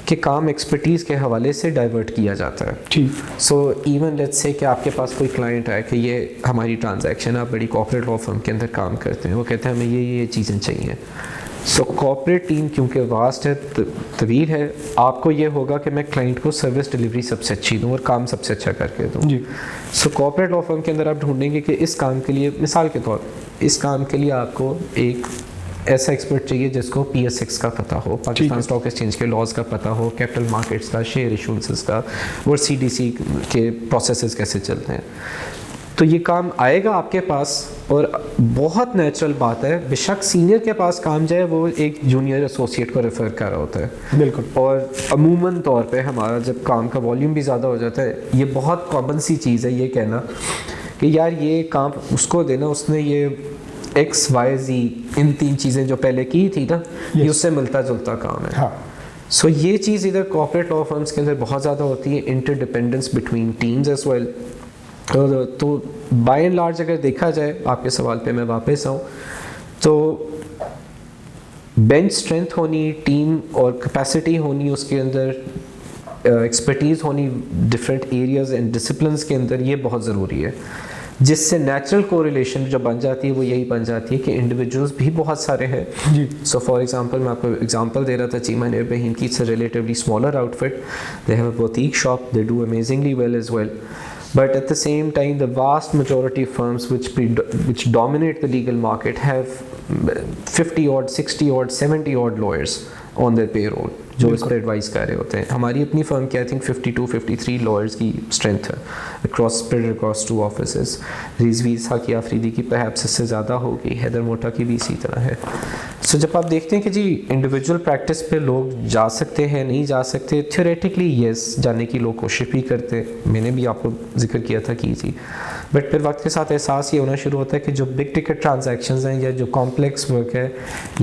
कि काम एक्सपर्टीज़ के हवाले से डाइवर्ट किया जाता है। ठीक। सो इवन लेट्स से कि आपके पास कोई क्लाइंट है कि ये हमारी ट्रांजैक्शन, आप बड़ी कॉर्पोरेट लॉ फर्म के अंदर काम करते हैं, वो कहते हैं हमें ये चीज़ें चाहिए। सो कॉर्पोरेट टीम क्योंकि वास्ट है, तवील है, आपको ये होगा कि मैं क्लाइंट को सर्विस डिलीवरी सबसे अच्छी दूँ और काम सबसे अच्छा करके दूँ जी। सो कॉर्पोरेट लॉ फर्म के अंदर आप ढूंढेंगे कि इस काम के लिए, मिसाल के तौर पर इस काम के लिए आपको एक ऐसा एक्सपर्ट चाहिए जिसको PSX का पता हो, पाकिस्तान स्टॉक एक्सचेंज के लॉज का पता हो, कैपिटल मार्केट्स का, शेयर इशूंसेस का और CDC के प्रोसेसेस कैसे चलते हैं। तो ये काम आएगा आपके पास और बहुत नेचुरल बात है, बेशक सीनियर के पास काम जाए वो एक जूनियर एसोसिएट को रेफ़र कर रहा होता है। बिल्कुल। और अमूमन तौर पे हमारा जब काम का वॉल्यूम भी ज़्यादा हो जाता है, ये बहुत कॉमन सी चीज़ है ये कहना कि यार ये काम उसको देना, उसने ये XYZ इन 3 चीज़ें जो पहले की थी ना, ये उससे मिलता जुलता काम है। हाँ। सो ये चीज़ इधर कॉर्पोरेट लॉ फर्म्स के अंदर बहुत ज़्यादा होती है, interdependence between teams as well. तो बाय एंड लार्ज अगर देखा जाए, आपके सवाल पे मैं वापस आऊँ तो बेंच स्ट्रेंथ होनी, टीम और कैपेसिटी होनी, उसके अंदर एक्सपर्टीज़ होनी डिफरेंट एरियाज एंड डिसिप्लिन्स के अंदर, ये बहुत ज़रूरी है। जिससे नेचुरल कोरिलेशन जो बन जाती है वो यही बन जाती है कि इंडिविजुअल्स भी बहुत सारे हैं। जी। सो फॉर एग्जांपल मैं आपको एग्जांपल दे रहा था चीमा नेर बहीम की, it's a relatively smaller outfit, they have a boutique shop, they do amazingly well as well, but at the same time the vast majority of firms which dominate the legal market have 50 odd, 60 odd, 70 odd lawyers on their payroll जो इस पर एडवाइस कर रहे होते हैं। हमारी अपनी फर्म की आई थिंक 52-53 लॉयर्स की स्ट्रेंथ है अक्रॉस 2 ऑफिसेज। रिजवी साकी आफरीदी की परहैप्स इससे ज़्यादा होगी, हैदर मोटा की भी इसी तरह है। सो जब आप देखते हैं कि जी इंडिविजुअल प्रैक्टिस पे लोग जा सकते हैं, नहीं जा सकते, थ्योरेटिकली येस जाने की लोग कोशिश भी करते हैं, मैंने भी आपको जिक्र किया था की थी, बट फिर वक्त के साथ एहसास ये होना शुरू होता है कि जो बिग टिकट ट्रांजैक्शंस हैं या जो कॉम्प्लेक्स वर्क है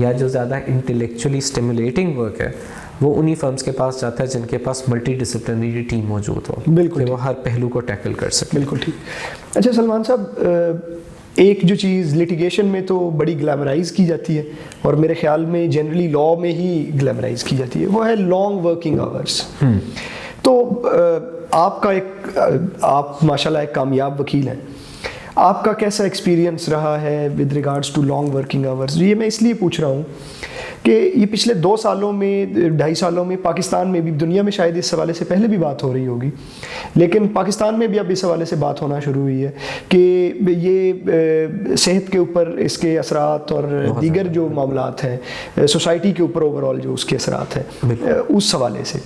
या जो ज़्यादा इंटेलेक्चुअली स्टिमुलेटिंग वर्क है वो उन्हीं फर्म्स के पास जाता है जिनके पास मल्टी डिसिप्लिनरी टीम मौजूद हो, बिल्कुल, कि वो हर पहलू को टैकल कर सके। बिल्कुल ठीक। अच्छा सलमान साहब, एक जो चीज़ लिटिगेशन में तो बड़ी ग्लैमराइज की जाती है और मेरे ख्याल में जनरली लॉ में ही ग्लैमराइज की जाती है, वो है लॉन्ग वर्किंग आवर्स। तो आप माशाल्लाह एक कामयाब वकील हैं, आपका कैसा एक्सपीरियंस रहा है with regards to long working hours? ये मैं इसलिए पूछ रहा हूँ कि ये पिछले 2 सालों में, 2.5 सालों में पाकिस्तान में भी, दुनिया में शायद इस हवाले से पहले भी बात हो रही होगी, लेकिन पाकिस्तान में भी अब इस हवाले से बात होना शुरू हुई है कि ये सेहत के ऊपर इसके असरात और दीगर जो मामलात हैं, सोसाइटी के ऊपर ओवरऑल जो उसके असरात हैं उस हवाले से।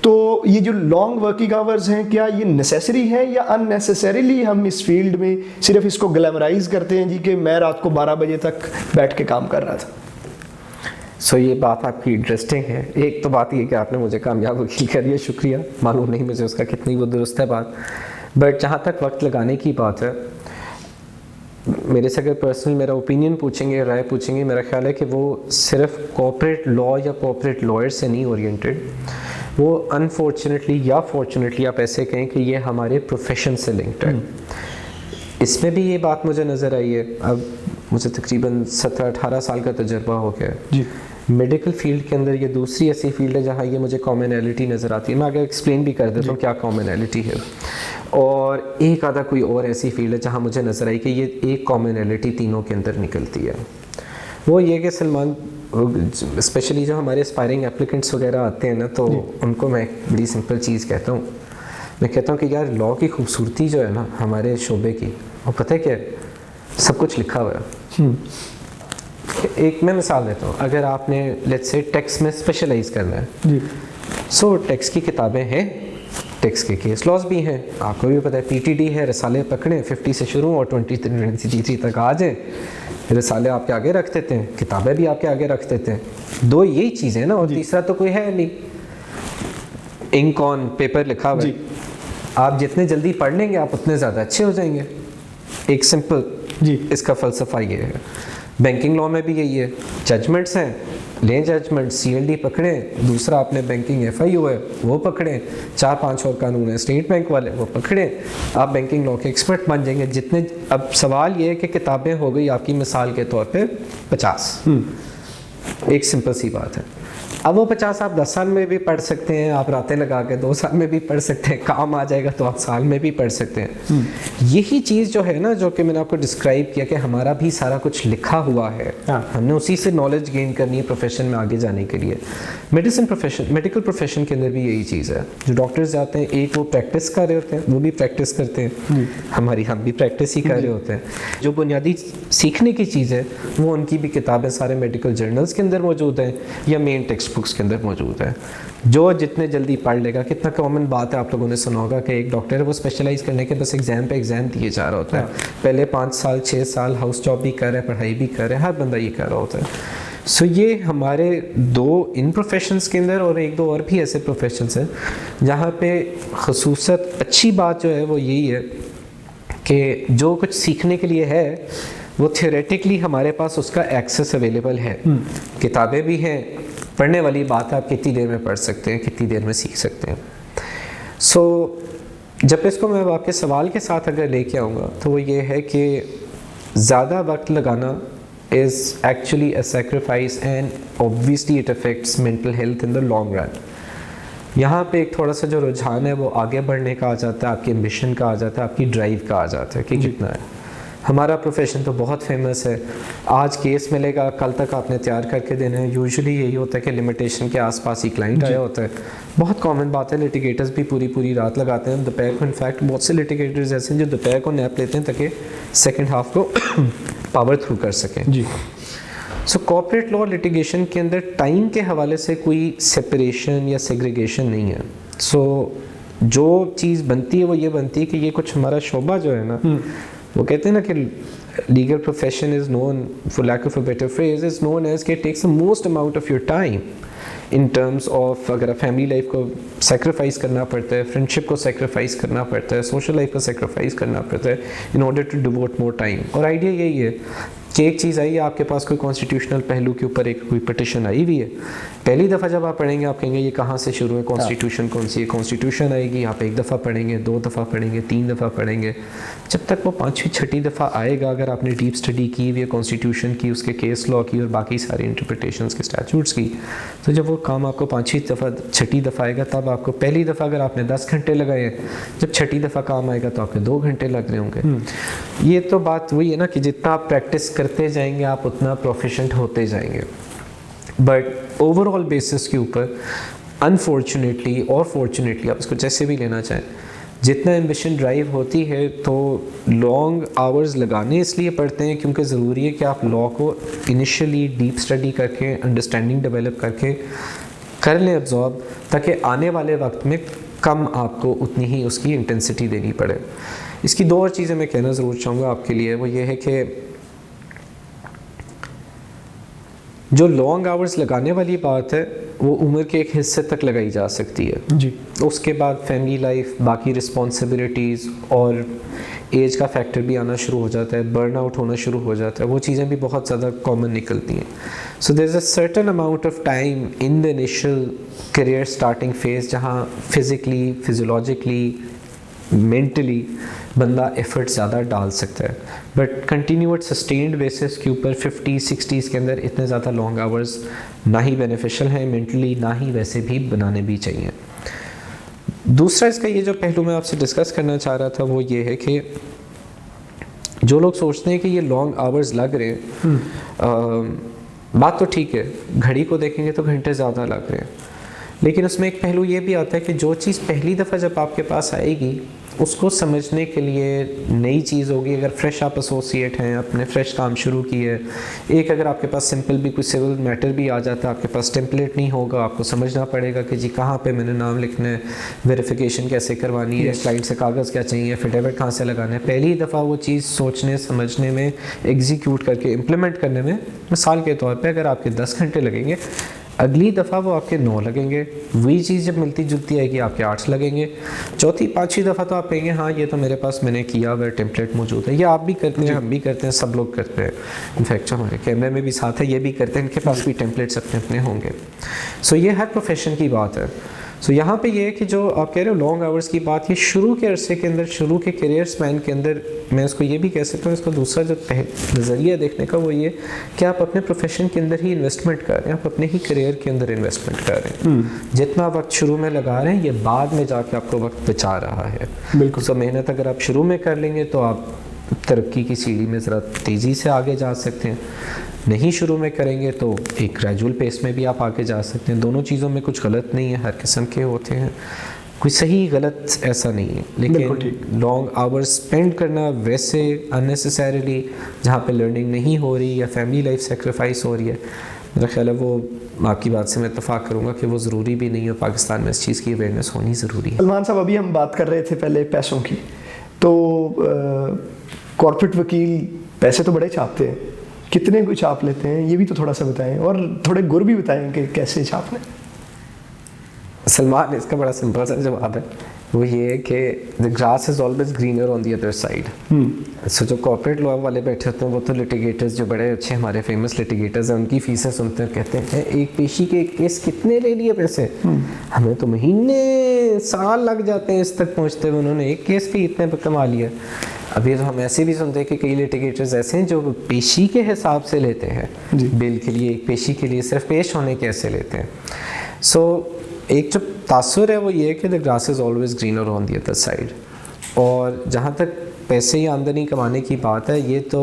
तो ये जो लॉन्ग वर्किंग आवर्स हैं, क्या ये नेसेसरी हैं या अननेसेसरीली हम इस फील्ड में सिर्फ इसको ग्लैमराइज करते हैं जी कि मैं रात को 12 बजे तक बैठ के काम कर रहा था? सो ये बात आपकी इंटरेस्टिंग है। एक तो बात ये कि आपने मुझे कामयाब वकील कर दिया, शुक्रिया, मालूम नहीं मुझे उसका कितनी वो दुरुस्त है बात, बट जहाँ तक वक्त लगाने की बात है, मेरे से अगर पर्सनल मेरा ओपिनियन पूछेंगे, राय पूछेंगे, मेरा ख्याल है कि वो सिर्फ कॉर्पोरेट लॉ या कॉर्पोरेट लॉयर से नहीं ओरिएंटेड, वो अनफॉर्चुनेटली या फॉर्चुनेटली आप ऐसे कहें कि ये हमारे प्रोफेशन से लिंक्ड है। इसमें भी ये बात मुझे नज़र आई है, अब मुझे तकरीबन 17-18 साल का तजर्बा हो गया जी। मेडिकल फील्ड के अंदर ये दूसरी ऐसी फील्ड है जहाँ ये मुझे कॉमनैलिटी नज़र आती है। मैं अगर एक्सप्लेन भी कर देता हूँ क्या कॉमनैलिटी है, और एक आधा कोई और ऐसी फील्ड है जहाँ मुझे नज़र आई कि ये एक कॉमनैलिटी तीनों के अंदर निकलती है। वो ये कि सलमान, स्पेशली जो हमारे एस्पायरिंग एप्लीकेंट्स वगैरह आते हैं ना, तो उनको मैं एक बड़ी सिंपल चीज़ कहता हूँ, मैं कहता हूँ कि यार लॉ की खूबसूरती जो है ना हमारे शोबे की, वो पता है क्या, सब कुछ लिखा हुआ है। एक मैं मिसाल देता हूँ, अगर आपने लेट्स से टैक्स में स्पेशलाइज करना है जी, सो टैक्स की किताबें हैं, टैक्स के केस लॉज भी हैं, आपको भी पता है, PTD है, रसाले पकड़ें 50 से शुरू और 23 तक आ जाएं, रसाले आपके आगे रख देते हैं, किताबें भी आपके आगे रख देते हैं। 2 यही चीज़ें ना, और तीसरा तो कोई है नहीं, इंक ऑन पेपर लिखा हुआ है, आप जितने जल्दी पढ़ लेंगे आप उतने ज़्यादा अच्छे हो जाएंगे। एक सिंपल जी, इसका फ़लसफ़ा ये है। बैंकिंग लॉ में भी यही है, जजमेंट्स हैं, लें जजमेंट, CLD पकड़ें, दूसरा अपने बैंकिंग FIU है वो पकड़ें, 4-5 और कानून है स्टेट बैंक वाले वो पकड़ें, आप बैंकिंग लॉ के एक्सपर्ट बन जाएंगे। जितने अब सवाल ये है कि किताबें हो गई आपकी मिसाल के तौर पे 50, एक सिंपल सी बात है। अब वो 50 आप 10 साल में भी पढ़ सकते हैं, आप रातें लगा के 2 साल में भी पढ़ सकते हैं, काम आ जाएगा तो आप साल में भी पढ़ सकते हैं। यही चीज़ जो है ना, जो कि मैंने आपको डिस्क्राइब किया कि हमारा भी सारा कुछ लिखा हुआ है, हमने उसी से नॉलेज गेन करनी है प्रोफेशन में आगे जाने के लिए। मेडिकल प्रोफेशन के अंदर भी यही चीज़ है। जो डॉक्टर्स जाते हैं, एक वो प्रैक्टिस कर रहे होते हैं, वो भी प्रैक्टिस करते हैं, हम भी प्रैक्टिस ही कर रहे होते हैं। जो बुनियादी सीखने की चीज़ है वो उनकी भी किताबें सारे मेडिकल जर्नल्स के अंदर मौजूद हैं या मेन टेक्स्ट बुक्स के अंदर मौजूद है। जो जितने जल्दी पढ़ लेगा, कितना कॉमन बात है, आप लोगों ने सुना होगा कि एक डॉक्टर है वो स्पेशलाइज करने के बस एग्जाम पे एग्जाम दिए जा रहा होता है। पहले 5 साल 6 साल हाउस जॉब भी कर रहा है, पढ़ाई भी कर रहा है, हर बंदा ये कर रहा होता है। सो ये हमारे 2 इन प्रोफेशंस के अंदर और 1-2 और भी ऐसे प्रोफेशंस हैं जहाँ पे खसूसत अच्छी बात जो है वो यही है कि जो कुछ सीखने के लिए है वो थियोरेटिकली हमारे पास उसका एक्सेस अवेलेबल है। किताबें भी हैं, पढ़ने वाली बात है आप कितनी देर में पढ़ सकते हैं, कितनी देर में सीख सकते हैं। सो जब इसको मैं आपके सवाल के साथ अगर लेके आऊँगा तो वो ये है कि ज़्यादा वक्त लगाना is actually a sacrifice and obviously it affects mental health in the long run। यहाँ पे एक थोड़ा सा जो रुझान है वो आगे बढ़ने का आ जाता है, आपके एम्बिशन का आ जाता है, आपकी ड्राइव का आ जाता है कि कितना है। हमारा प्रोफेशन तो बहुत फेमस है, आज केस मिलेगा कल तक आपने तैयार करके देना है। यूजुअली यही होता है कि लिमिटेशन के आसपास ही क्लाइंट आया होता है। बहुत कॉमन बात है, लिटिगेटर्स भी पूरी रात लगाते हैं दोपहर को। इनफैक्ट बहुत से लिटिगेटर्स ऐसे हैं जो दोपहर को नैप लेते हैं ताकि सेकेंड हाफ को पावर थ्रू कर सकें जी। सो कॉर्पोरेट लॉ लिटिगेशन के अंदर टाइम के हवाले से कोई सेपरेशन या सेग्रीगेशन नहीं है। सो जो चीज़ बनती है वो ये बनती है कि ये कुछ हमारा शोबा जो है ना, वो कहते हैं ना कि legal profession is known, for lack of a better phrase, is known as के takes the most amount of your time in terms of, अगर फैमिली लाइफ को सेक्रीफाइस करना पड़ता है, फ्रेंडशिप को सेक्रीफाइस करना पड़ता है, सोशल लाइफ को सेक्रीफाइस करना पड़ता है in order to devote more time. और आइडिया यही है कि एक चीज़ आई है आपके पास कोई कॉन्स्टिट्यूशनल पहलू के ऊपर एक कोई पिटिशन आई हुई है, पहली दफ़ा जब आप पढ़ेंगे आप कहेंगे ये कहाँ से शुरू है, कॉन्स्टिट्यूशन कौन सी है। कॉन्स्टिट्यूशन आएगी, आप 1 दफ़ा पढ़ेंगे, 2 दफ़ा पढ़ेंगे, 3 दफ़ा पढ़ेंगे, जब तक वो 5वीं 6ठी दफ़ा आएगा, अगर आपने डीप स्टडी की हुई है कॉन्स्टिट्यूशन की, उसके केस लॉ की और बाकी सारी इंटरप्रिटेशंस के स्टैट्यूट्स की, तो जब वो काम आपको 5वीं दफ़ा 6ठी दफ़ा आएगा तब आपको, पहली दफ़ा अगर आपने 10 घंटे लगाए हैं, जब 6ठी दफ़ा काम आएगा तो आपके 2 घंटे लग रहे होंगे। ये तो बात वही है ना कि जितना आप प्रैक्टिस करते जाएंगे आप उतना प्रोफिशिएंट होते जाएंगे। बट ओवरऑल बेसिस के ऊपर अनफॉर्चुनेटली और फॉर्चुनेटली, आप इसको जैसे भी लेना चाहें, जितना एम्बिशन ड्राइव होती है तो लॉन्ग आवर्स लगाने इसलिए पड़ते हैं क्योंकि ज़रूरी है कि आप लॉ को इनिशियली डीप स्टडी करके, अंडरस्टैंडिंग डेवलप करके कर लें एब्जॉर्ब, ताकि आने वाले वक्त में कम आपको उतनी ही उसकी इंटेंसिटी देनी पड़े। इसकी 2 और चीज़ें मैं कहना ज़रूर चाहूँगा आपके लिए, वो ये है कि जो लॉन्ग आवर्स लगाने वाली बात है वो उम्र के एक हिस्से तक लगाई जा सकती है जी। उसके बाद फैमिली लाइफ, बाकी रिस्पॉन्सिबिलिटीज़ और एज का फैक्टर भी आना शुरू हो जाता है, बर्नआउट होना शुरू हो जाता है, वो चीज़ें भी बहुत ज़्यादा कॉमन निकलती हैं। So there is a certain amount of time in the initial career starting phase जहाँ फिज़िकली, फिजियोलॉजिकली, मेंटली बंदा एफर्ट ज़्यादा डाल सकता है। बट कंटिन्यूड सस्टेन्ड बेसिस के ऊपर 50-60s के अंदर इतने ज़्यादा लॉन्ग आवर्स ना ही बेनिफिशियल हैं मेंटली, ना ही वैसे भी बनाने भी चाहिए। दूसरा इसका ये जो पहलू मैं आपसे डिस्कस करना चाह रहा था वो ये है कि जो लोग सोचते हैं कि ये लॉन्ग आवर्स लग रहे हैं, बात तो ठीक है, घड़ी को देखेंगे तो घंटे ज़्यादा लग रहे हैं, लेकिन उसमें एक पहलू ये भी आता है कि जो चीज़ पहली दफ़ा जब आपके पास आएगी उसको समझने के लिए नई चीज़ होगी। अगर फ्रेश आप एसोसिएट हैं, अपने फ्रेश काम शुरू किए, एक अगर आपके पास सिंपल भी कोई सिविल मैटर भी आ जाता है, आपके पास टेम्पलेट नहीं होगा, आपको समझना पड़ेगा कि जी कहाँ पे मैंने नाम लिखना है, वेरिफिकेशन कैसे करवानी है, क्लाइंट से कागज़ क्या चाहिए, एफिडेविट कहाँ से लगाना है। पहली दफ़ा वो चीज़ सोचने समझने में, एग्जीक्यूट करके इम्प्लीमेंट करने में, मिसाल के तौर पर अगर आपके 10 घंटे लगेंगे, अगली दफ़ा वो आपके 9 लगेंगे, वही चीज़ जब मिलती जुलती आएगी आपके 8 लगेंगे, चौथी पाँचवीं दफ़ा तो आप कहेंगे हाँ ये तो मेरे पास मैंने किया हुआ टेम्पलेट मौजूद है। ये आप भी करते हैं, हम भी करते हैं, सब लोग करते हैं। इनफैक्ट जो हमारे कैमरे में भी साथ है ये भी करते हैं, इनके पास भी टेम्पलेट्स अपने अपने होंगे। सो ये हर प्रोफेशन की बात है। सो यहाँ पे ये है कि जो आप कह रहे हो लॉन्ग आवर्स की बात, ये शुरू के अरसे के अंदर, शुरू के करियर स्पैन के अंदर, मैं इसको ये भी कह सकता हूँ, इसका दूसरा जो नज़रिया देखने का वो ये कि आप अपने प्रोफेशन के अंदर ही इन्वेस्टमेंट कर रहे हैं, आप अपने ही करियर के अंदर इन्वेस्टमेंट कर रहे हैं। जितना वक्त शुरू में लगा रहे हैं ये बाद में जाके आपको वक्त बचा रहा है। बिल्कुल। सो मेहनत अगर आप शुरू में कर लेंगे तो आप तरक्की की सीढ़ी में ज़रा तेज़ी से आगे जा सकते हैं, नहीं शुरू में करेंगे तो एक ग्रेजुअल पेस में भी आप आगे जा सकते हैं। दोनों चीज़ों में कुछ गलत नहीं है, हर किस्म के होते हैं, कोई सही गलत ऐसा नहीं है। लेकिन लॉन्ग आवर्स स्पेंड करना वैसे अननेसेसरीली जहाँ पे लर्निंग नहीं हो रही या फैमिली लाइफ सेक्रीफाइस हो रही है, मेरा ख्याल है वो आपकी बात से मैं इत्तेफाक करूँगा कि वो ज़रूरी भी नहीं है। पाकिस्तान में इस चीज़ की अवेयरनेस होनी ज़रूरी है। सलमान साहब, अभी हम बात कर रहे थे पहले पैसों की, तो कॉर्पोरेट वकील पैसे तो बड़े छापते हैं, कितने को छाप लेते हैं ये भी तो थोड़ा सा बताएं, और थोड़े गुर भी बताएं कि कैसे छापने। सलमान, इसका बड़ा सिंपल सा जवाब है, वो ये है कि the grass is always greener on the other side. So जो कॉर्पोरेट लॉ वाले बैठे होते हैं वो तो लिटिगेटर्स, जो बड़े अच्छे हमारे फेमस लिटिगेटर्स हैं, उनकी फीसें सुनते हैं, कहते हैं एक पेशी के केस कितने ले लिए पैसे, हमें तो महीने साल लग जाते हैं इस तक पहुँचते हुए, उन्होंने एक केस पे इतने कमा लिया। अभी तो हम ऐसे भी सुनते हैं कि कई लिटिगेटर्स ऐसे हैं जो पेशी के हिसाब से लेते हैं, बिल के लिए, एक पेशी के लिए सिर्फ पेश होने के ऐसे लेते हैं। सो एक जो तासुर है वो ये है कि the grass is always greener on the other side. और जहाँ तक पैसे या आमदनी कमाने की बात है, ये तो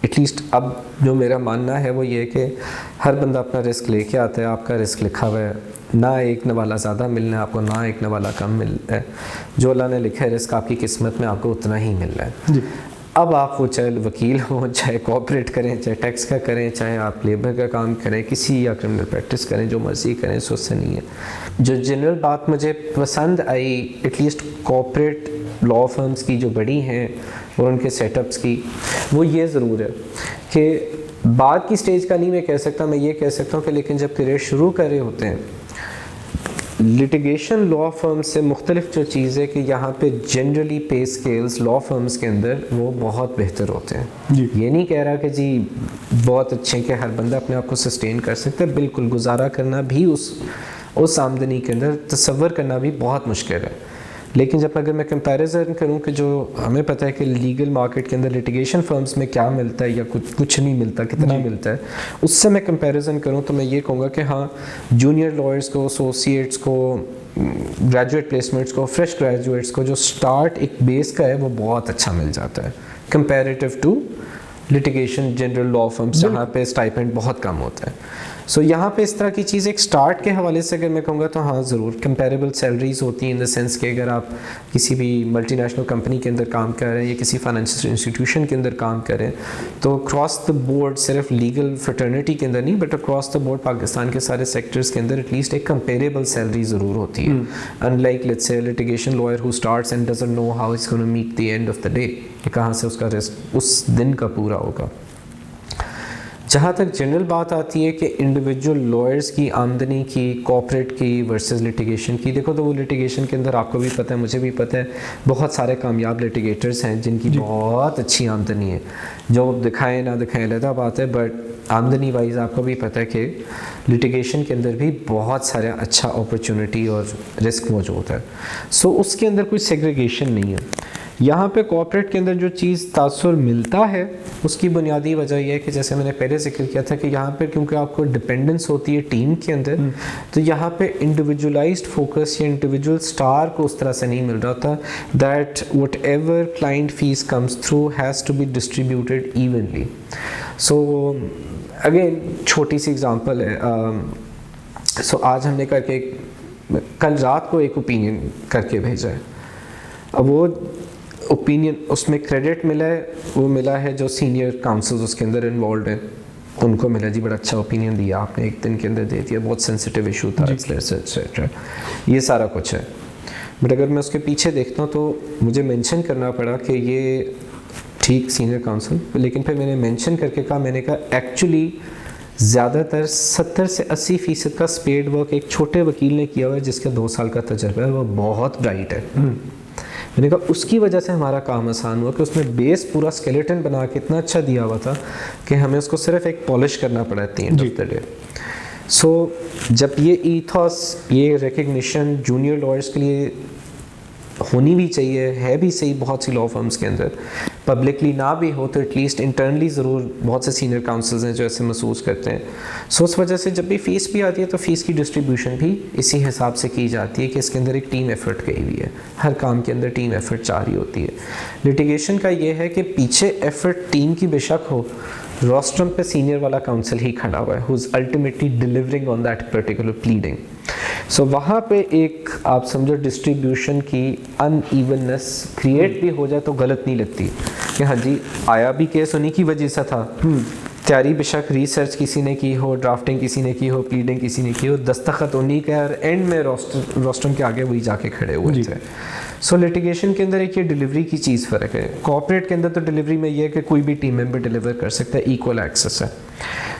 एटलीस्ट अब जो मेरा मानना है वो ये है कि हर बंदा अपना रिस्क लेके आता है। आपका रिस्क लिखा हुआ है, ना एक नवाला ज़्यादा मिलना है आपको, ना एक नवाला कम मिलना है। जो अल्लाह ने लिखा है रिस्क आपकी किस्मत में आपको उतना ही मिलना है जी। अब आप वो चाहे वकील हो, चाहे कॉर्पोरेट करें, चाहे टैक्स का करें, चाहे आप लेबर का काम करें, किसी या क्रिमिनल प्रैक्टिस करें, जो मर्ज़ी करें, सो उससे नहीं है। जो जनरल बात मुझे पसंद I at least corporate law firms की जो बड़ी हैं और उनके सेटअप्स की, वो ये ज़रूर है कि बाद की स्टेज का नहीं मैं कह सकता, मैं ये कह सकता हूँ कि लेकिन जब करियर शुरू कर रहे होते हैं, लिटिगेशन लॉ फर्म से मुख्तलिफ जो चीज़ है कि यहाँ पे जनरली पे स्केल्स लॉ फर्म्स के अंदर वो बहुत बेहतर होते हैं जी। ये नहीं कह रहा कि जी बहुत अच्छे कि हर बंदा अपने आप को सस्टेन कर सकता है, बिल्कुल गुजारा करना भी उस आमदनी के अंदर तसव्वुर करना भी बहुत मुश्किल है। लेकिन जब अगर मैं कंपैरिजन करूं कि जो हमें पता है कि लीगल मार्केट के अंदर लिटिगेशन फर्म्स में क्या मिलता है या कुछ नहीं मिलता, कितना मिलता है, उससे मैं कंपैरिजन करूं तो मैं ये कहूँगा कि हाँ, जूनियर लॉयर्स को, एसोसिएट्स को, ग्रेजुएट प्लेसमेंट्स को, फ्रेश ग्रेजुएट्स को जो स्टार्ट एक बेस का है वो बहुत अच्छा मिल जाता है comparative to litigation general law firms जहाँ पे स्टाइपेंड बहुत कम होता है। सो यहाँ पे इस तरह की चीज़ एक स्टार्ट के हवाले से अगर मैं कहूँगा तो हाँ ज़रूर कंपेरेबल सैलरीज होती हैं, इन द सेंस कि अगर आप किसी भी मल्टीनेशनल कंपनी के अंदर काम कर रहे हैं या किसी फाइनेंशियल इंस्टीट्यूशन के अंदर काम कर रहे हैं तो क्रॉस द बोर्ड, सिर्फ लीगल फ्रेटर्निटी के अंदर नहीं but across the board Pakistan के सारे सेक्टर्स के अंदर एटलीस्ट एक कंपेरेबल सैलरी ज़रूर होती है। Unlike let's say litigation lawyer who starts and doesn't know how is gonna meet the end of the day, कि कहाँ से उसका रिस्क उस दिन का पूरा होगा। जहाँ तक जनरल बात आती है कि इंडिविजुअल लॉयर्स की आमदनी की, कॉर्पोरेट की वर्सेस लिटिगेशन की, देखो तो वो लिटिगेशन के अंदर आपको भी पता है, मुझे भी पता है, बहुत सारे कामयाब लिटिगेटर्स हैं जिनकी बहुत अच्छी आमदनी है, जो दिखाएं ना दिखाएं अलग बात है, बट आमदनी वाइज आपको भी पता है कि लिटिगेशन के अंदर भी बहुत सारे अच्छा अपॉर्चुनिटी और रिस्क मौजूद है। सो उसके अंदर कोई सेग्रीगेशन नहीं है। यहाँ पे कॉर्पोरेट के अंदर जो चीज़ तासुर मिलता है उसकी बुनियादी वजह यह है कि जैसे मैंने पहले जिक्र किया था कि यहाँ पे क्योंकि आपको डिपेंडेंस होती है टीम के अंदर, तो यहाँ पे इंडिविजुअलाइज्ड फोकस या इंडिविजुअल स्टार को उस तरह से नहीं मिल रहा था that whatever client fees comes through has to be distributed evenly. So again छोटी सी एग्जांपल है, सो आज हमने करके कल रात को एक ओपिनियन करके भेजा है, अब वो ओपिनियन उसमें क्रेडिट मिला है, वो मिला है जो सीनियर काउंसिल्स उसके अंदर इन्वॉल्व हैं उनको मिला, जी बड़ा अच्छा ओपिनियन दिया आपने, एक दिन के अंदर दे दिया, बहुत सेंसिटिव इशू था एक्सेट्रा, ये सारा कुछ है। बट अगर मैं उसके पीछे देखता हूँ तो मुझे मेंशन करना पड़ा कि ये ठीक सीनियर काउंसिल, लेकिन फिर मैंने मेंशन करके कहा, मैंने कहा एक्चुअली ज़्यादातर 70 से 80% का स्पेड वर्क एक छोटे वकील ने किया हुआ है जिसका 2 साल का तजर्बा है, वो बहुत ब्राइट है। मैंने कहा उसकी वजह से हमारा काम आसान हुआ कि उसने बेस पूरा स्केलेटन बना के इतना अच्छा दिया हुआ था कि हमें उसको सिर्फ एक पॉलिश करना पड़ा at the end of the day। सो जब ये ईथॉस, ये रिकग्निशन जूनियर लॉयर्स के लिए होनी भी चाहिए, है भी सही बहुत सी लॉ फर्म्स के अंदर, पब्लिकली ना भी हो तो एटलीस्ट इंटरनली ज़रूर बहुत से सीनियर काउंसल्स हैं जो ऐसे महसूस करते हैं। सो उस वजह से जब भी फ़ीस भी आती है तो फ़ीस की डिस्ट्रीब्यूशन भी इसी हिसाब से की जाती है कि इसके अंदर एक टीम एफर्ट गई हुई है, हर काम के अंदर टीम एफर्ट जारी होती है। लिटिगेशन का ये है कि पीछे एफर्ट टीम की बेशक हो, रोस्ट्रम पे सीनियर वाला काउंसिल ही खड़ा हुआ है who is ultimately delivering on that particular pleading. So वहाँ पे एक आप समझो डिस्ट्रीब्यूशन की अनइवननेस क्रिएट भी हो जाए तो गलत नहीं लगती कि हाँ जी आया भी केस उन्हीं की वजह से था, तैयारी बेशक रिसर्च किसी ने की हो, ड्राफ्टिंग किसी ने की हो, प्लीडिंग किसी ने की हो, दस्तखत उन्हीं के और एंड में रोस्ट्रम के आगे वही जाके खड़े हुए थे। सो लिटिगेशन के अंदर एक ये डिलीवरी की चीज़ फ़र्क है। कॉर्पोरेट के अंदर तो डिलीवरी में ये है कि कोई भी टीम मेंबर डिलीवर कर सकता है, इक्वल एक्सेस है।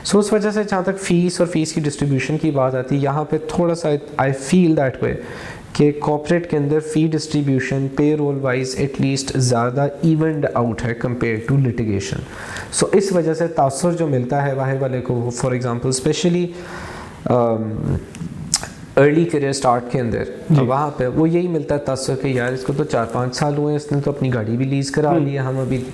सो उस वजह से जहाँ तक फ़ीस और फ़ीस की डिस्ट्रीब्यूशन की बात आती है, यहाँ पे थोड़ा सा आई फील दैट वे कि कॉर्पोरेट के अंदर फ़ी डिस्ट्रीब्यूशन पे रोल वाइज एटलीस्ट ज़्यादा इवनड आउट है कंपेयर टू लिटिगेशन। सो इस वजह से तासुर जो मिलता है बाहर वाले को, for example specially early career start के अंदर, वहाँ पे वो यही मिलता है तासुर कि यार इसको तो 4-5 साल हुए, इसने तो अपनी गाड़ी भी लीज़ करा ली है, हम अभी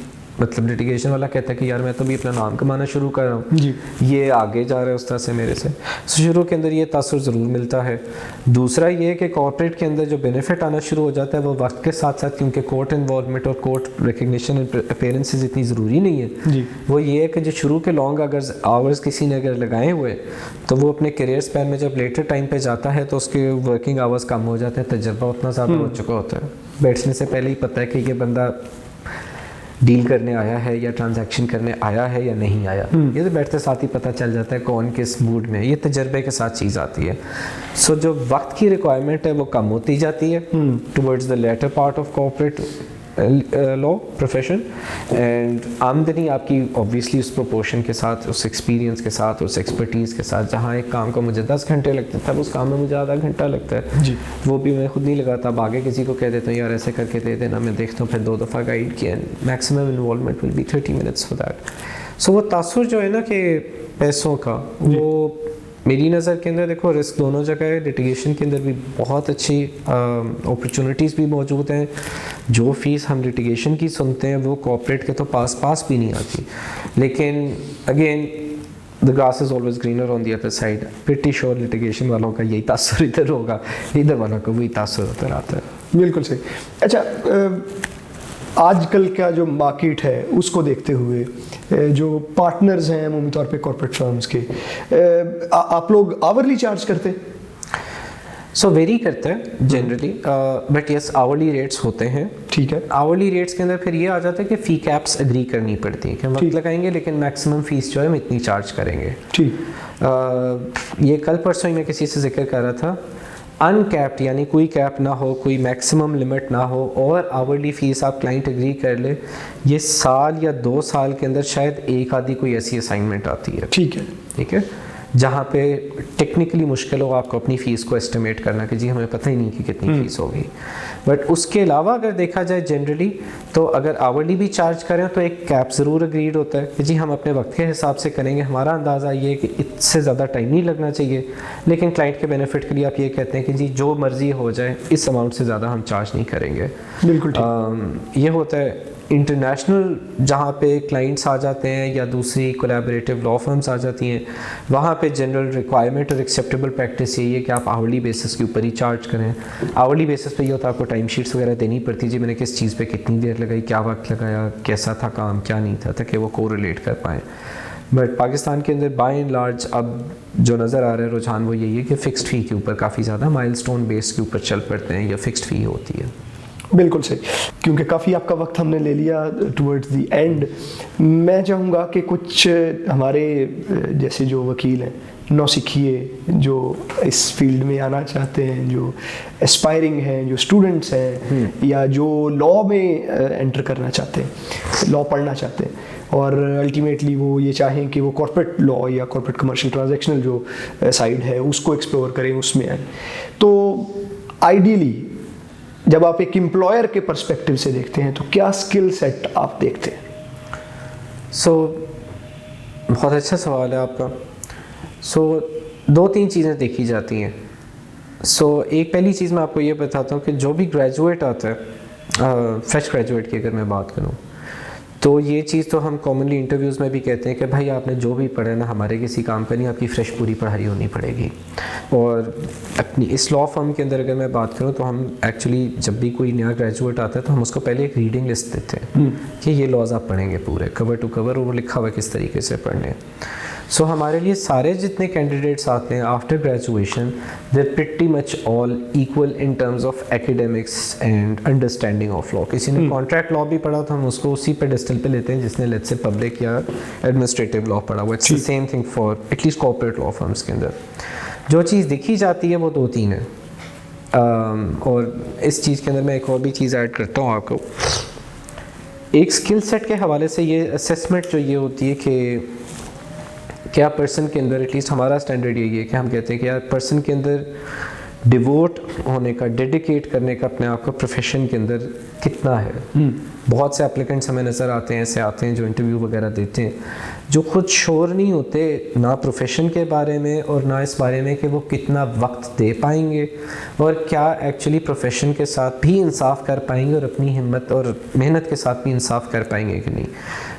मतलब लिटिगेशन वाला कहता है कि यार मैं तो भी अपना नाम कमाना शुरू कर रहा हूँ, ये आगे जा रहा है उस तरह से मेरे से। शुरू के अंदर ये तासुर ज़रूर मिलता है। दूसरा ये कि कॉर्पोरेट के अंदर जो बेनिफिट आना शुरू हो जाता है वो वक्त के साथ साथ, क्योंकि कोर्ट इन्वॉल्वमेंट और कोर्ट रिकग्निशन अपीयरेंसेस इतनी ज़रूरी नहीं है, वो ये है कि जो शुरू के लॉन्ग अगर आवर्स किसी ने अगर लगाए हुए तो वो अपने करियर स्पैन में जब लेटर टाइम पर जाता है तो उसके वर्किंग आवर्स कम हो जाते हैं, तजर्बा उतना ज़्यादा हो चुका होता है, बैठने से पहले ही पता है कि ये बंदा डील करने आया है या ट्रांजैक्शन करने आया है या नहीं आया, ये तो बैठते साथ ही पता चल जाता है कौन किस मूड में, ये तजर्बे के साथ चीज़ आती है। सो जो वक्त की रिक्वायरमेंट है वो कम होती जाती है towards the later part of corporate law profession, and आमदनी आपकी ऑब्वियसली उस प्रोपोर्शन के साथ, उस एक्सपीरियंस के साथ, उस एक्सपर्टीज़ के साथ, जहाँ एक काम को मुझे 10 घंटे लगते थे उस काम में मुझे आधा घंटा लगता है जी, वो भी मैं खुद नहीं लगाता, अब आगे किसी को कह देता हूँ यार ऐसे करके दे देना, मैं देखता हूँ फिर 2 दफ़ा गाइड किया, maximum involvement will be 30 minutes for that. So वो तासुर जो है ना कि पैसों का, वो मेरी नज़र के अंदर देखो रिस्क दोनों जगह है, लिटिगेशन के अंदर भी बहुत अच्छी अपॉर्चुनिटीज़ भी मौजूद हैं। जो फीस हम लिटिगेशन की सुनते हैं वो कॉर्पोरेट के तो पास भी नहीं आती, लेकिन again the grass is always greener on the other side. Pretty sure litigation वालों का यही तासुर इधर होगा, इधर वालों का वही तासुर उधर आता है। बिल्कुल सही। अच्छा, आजकल का जो मार्केट है उसको देखते हुए जो पार्टनर्स हैं अमूमी तौर पे कॉर्पोरेट फर्म्स के, आप लोग आवरली चार्ज करते हैं? सो वेरी करते हैं generally, but yes hourly rates होते हैं। ठीक है। आवरली रेट्स के अंदर फिर ये आ जाता है कि फ़ी कैप्स एग्री करनी पड़ती है कि हम वक्त लगाएंगे लेकिन मैक्सिमम फ़ीस जो है हम इतनी चार्ज करेंगे। ठीक। ये कल परसों ही मैं किसी से जिक्र कर रहा था, अनकैप्ड यानी कोई कैप ना हो, कोई मैक्सिमम लिमिट ना हो और आवरली फ़ीस आप क्लाइंट एग्री कर ले, ये साल या 2 साल के अंदर शायद एक आधी कोई ऐसी असाइनमेंट आती है। ठीक है, जहाँ पे टेक्निकली मुश्किल हो आपको अपनी फ़ीस को एस्टिमेट करना कि जी हमें पता ही नहीं कि कितनी फ़ीस होगी। बट उसके अलावा अगर देखा जाए जनरली तो अगर आवरली भी चार्ज करें तो एक कैप ज़रूर अग्रीड होता है कि जी हम अपने वक्त के हिसाब से करेंगे, हमारा अंदाज़ा ये है कि इससे ज़्यादा टाइम नहीं लगना चाहिए, लेकिन क्लाइंट के बेनिफिट के लिए आप ये कहते हैं कि जी जो मर्ज़ी हो जाए इस अमाउंट से ज़्यादा हम चार्ज नहीं करेंगे। बिल्कुल ये होता है। इंटरनेशनल जहाँ पे क्लाइंट्स आ जाते हैं या दूसरी कोलैबोरेटिव लॉ फर्म्स आ जाती हैं, वहाँ पे जनरल रिक्वायरमेंट और एक्सेप्टेबल प्रैक्टिस यही है कि आप आवरली बेसिस के ऊपर ही चार्ज करें। आवरली बेसिस पे ये होता है आपको टाइम शीट्स वगैरह देनी पड़ती है, जी मैंने किस चीज़ पे कितनी देर लगाई, क्या वक्त लगाया, कैसा था काम, क्या नहीं था, ताकि वो कोरिलेट कर पाएँ। बट पाकिस्तान के अंदर बाय एंड लार्ज अब जो नज़र आ रहा है रुझान वो यही है कि फ़िक्स्ड फ़ी के ऊपर काफ़ी ज़्यादा माइलस्टोन बेस के ऊपर चल पड़ते हैं या फ़िक्स्ड फ़ी होती है। बिल्कुल सही। क्योंकि काफ़ी आपका वक्त हमने ले लिया टुवर्ड्स द एंड, मैं चाहूँगा कि कुछ हमारे जैसे जो वकील हैं नौसिखिए जो इस फील्ड में आना चाहते हैं, जो एस्पायरिंग हैं, जो स्टूडेंट्स हैं या जो लॉ में एंटर करना चाहते हैं, लॉ पढ़ना चाहते हैं और अल्टीमेटली वो ये चाहें कि वो कॉर्पोरेट लॉ या कॉर्पोरेट कमर्शियल ट्रांजैक्शनल जो साइड है उसको एक्सप्लोर करें, उसमें आए। तो आइडियली जब आप एक एम्प्लॉयर के पर्सपेक्टिव से देखते हैं तो क्या स्किल सेट आप देखते हैं? बहुत अच्छा सवाल है आपका। दो तीन चीज़ें देखी जाती हैं। एक पहली चीज़ मैं आपको ये बताता हूँ कि जो भी ग्रेजुएट आता है, फ्रेश ग्रेजुएट की अगर मैं बात करूँ, तो ये चीज़ तो हम कॉमनली इंटरव्यूज़ में भी कहते हैं कि भाई आपने जो भी पढ़ा ना हमारे किसी काम का नहीं, आपकी फ्रेश पूरी पढ़ाई होनी पड़ेगी। और अपनी इस लॉ फर्म के अंदर अगर मैं बात करूँ तो हम एक्चुअली जब भी कोई नया ग्रेजुएट आता है तो हम उसको पहले एक रीडिंग लिस्ट देते हैं कि ये लॉज आप पढ़ेंगे पूरे कवर टू कवर, और वो लिखा हुआ किस तरीके से पढ़ने हैं। हमारे लिए सारे जितने कैंडिडेट्स आते हैं after graduation, they pretty much all equal in terms of academics and understanding of law. किसी ने कॉन्ट्रैक्ट लॉ भी पढ़ा तो हम उसको उसी पेडेस्टल पे लेते हैं जिसने लेट्स से पब्लिक या एडमिनिस्ट्रेटिव लॉ पढ़ा हुआ। It's the same thing for at least corporate law firms के अंदर। जो चीज़ दिखी जाती है वो दो तीन है। और इस चीज़ के अंदर मैं एक और भी चीज़ ऐड करता हूँ आपको। एक स्किल सेट के हवाले से ये असेसमेंट जो ये होती है कि क्या पर्सन के अंदर, एटलीस्ट हमारा स्टैंडर्ड यही है कि हम कहते हैं कि यार पर्सन के अंदर डिवोट होने का, डेडिकेट करने का अपने आप को प्रोफेशन के अंदर कितना है। बहुत से एप्लीकेंट्स हमें नज़र आते हैं, ऐसे आते हैं जो इंटरव्यू वगैरह देते हैं, जो खुद श्योर नहीं होते ना प्रोफेशन के बारे में और ना इस बारे में कि वो कितना वक्त दे पाएंगे और क्या एक्चुअली प्रोफेशन के साथ भी इंसाफ कर पाएंगे और अपनी हिम्मत और मेहनत के साथ भी इंसाफ कर पाएंगे कि नहीं।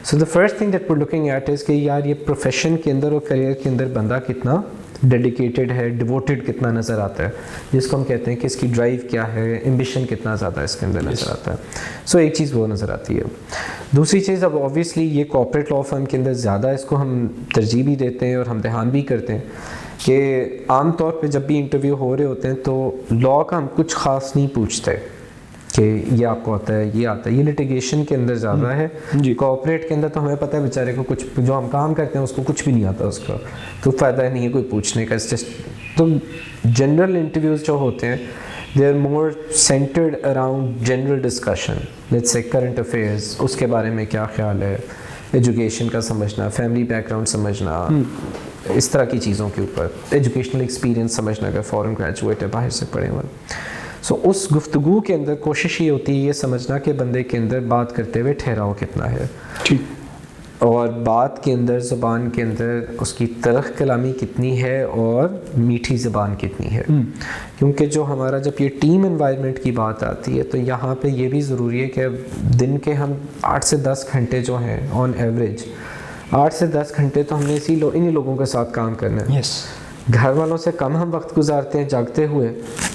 So the first thing that we looking at is कि यार ये प्रोफेशन के अंदर और करियर के अंदर बंदा कितना डेडिकेटेड है, डिवोटेड कितना नज़र आता है, जिसको हम कहते हैं कि इसकी ड्राइव क्या है, एम्बिशन कितना ज़्यादा इसके अंदर नज़र आता है। एक चीज़ वो नज़र आती है। दूसरी चीज़, अब ऑब्वियसली ये कॉर्पोरेट लॉ फर्म के अंदर ज़्यादा इसको हम तरजीह भी देते हैं और हम ध्यान भी करते हैं कि आम तौर पे जब भी इंटरव्यू हो रहे होते हैं तो लॉ का हम कुछ ख़ास नहीं पूछते कि ये आपको आता है, ये आता है। ये लिटिगेशन के अंदर ज़्यादा है। कॉर्पोरेट के अंदर तो हमें पता है बेचारे को कुछ, जो हम काम करते हैं उसको कुछ भी नहीं आता उसका, तो फ़ायदा नहीं है कोई पूछने का। तो जनरल इंटरव्यूज़ जो होते हैं they are more centred around general discussion, let's say current affairs, उसके बारे में क्या ख्याल है, एजुकेशन का समझना, फैमिली बैकग्राउंड समझना, इस तरह की चीज़ों के ऊपर, एजुकेशनल एक्सपीरियंस समझना अगर फॉरेन ग्रेजुएट है, बाहर से पढ़े हुए। उस गुफ्तगू के अंदर कोशिश ये होती है ये समझना कि बंदे के अंदर बात करते हुए ठहराव कितना है, ठीक, और बात के अंदर, ज़ुबान के अंदर उसकी तलख़ कलामी कितनी है और मीठी ज़ुबान कितनी है। क्योंकि जो हमारा जब ये टीम एनवायरनमेंट की बात आती है तो यहाँ पे ये भी ज़रूरी है कि दिन के हम 8 से 10 घंटे जो हैं ऑन एवरेज, 8 से 10 घंटे तो हमने इन्हीं लोगों के साथ काम करना है। घर वालों से कम हम वक्त गुजारते हैं जागते हुए,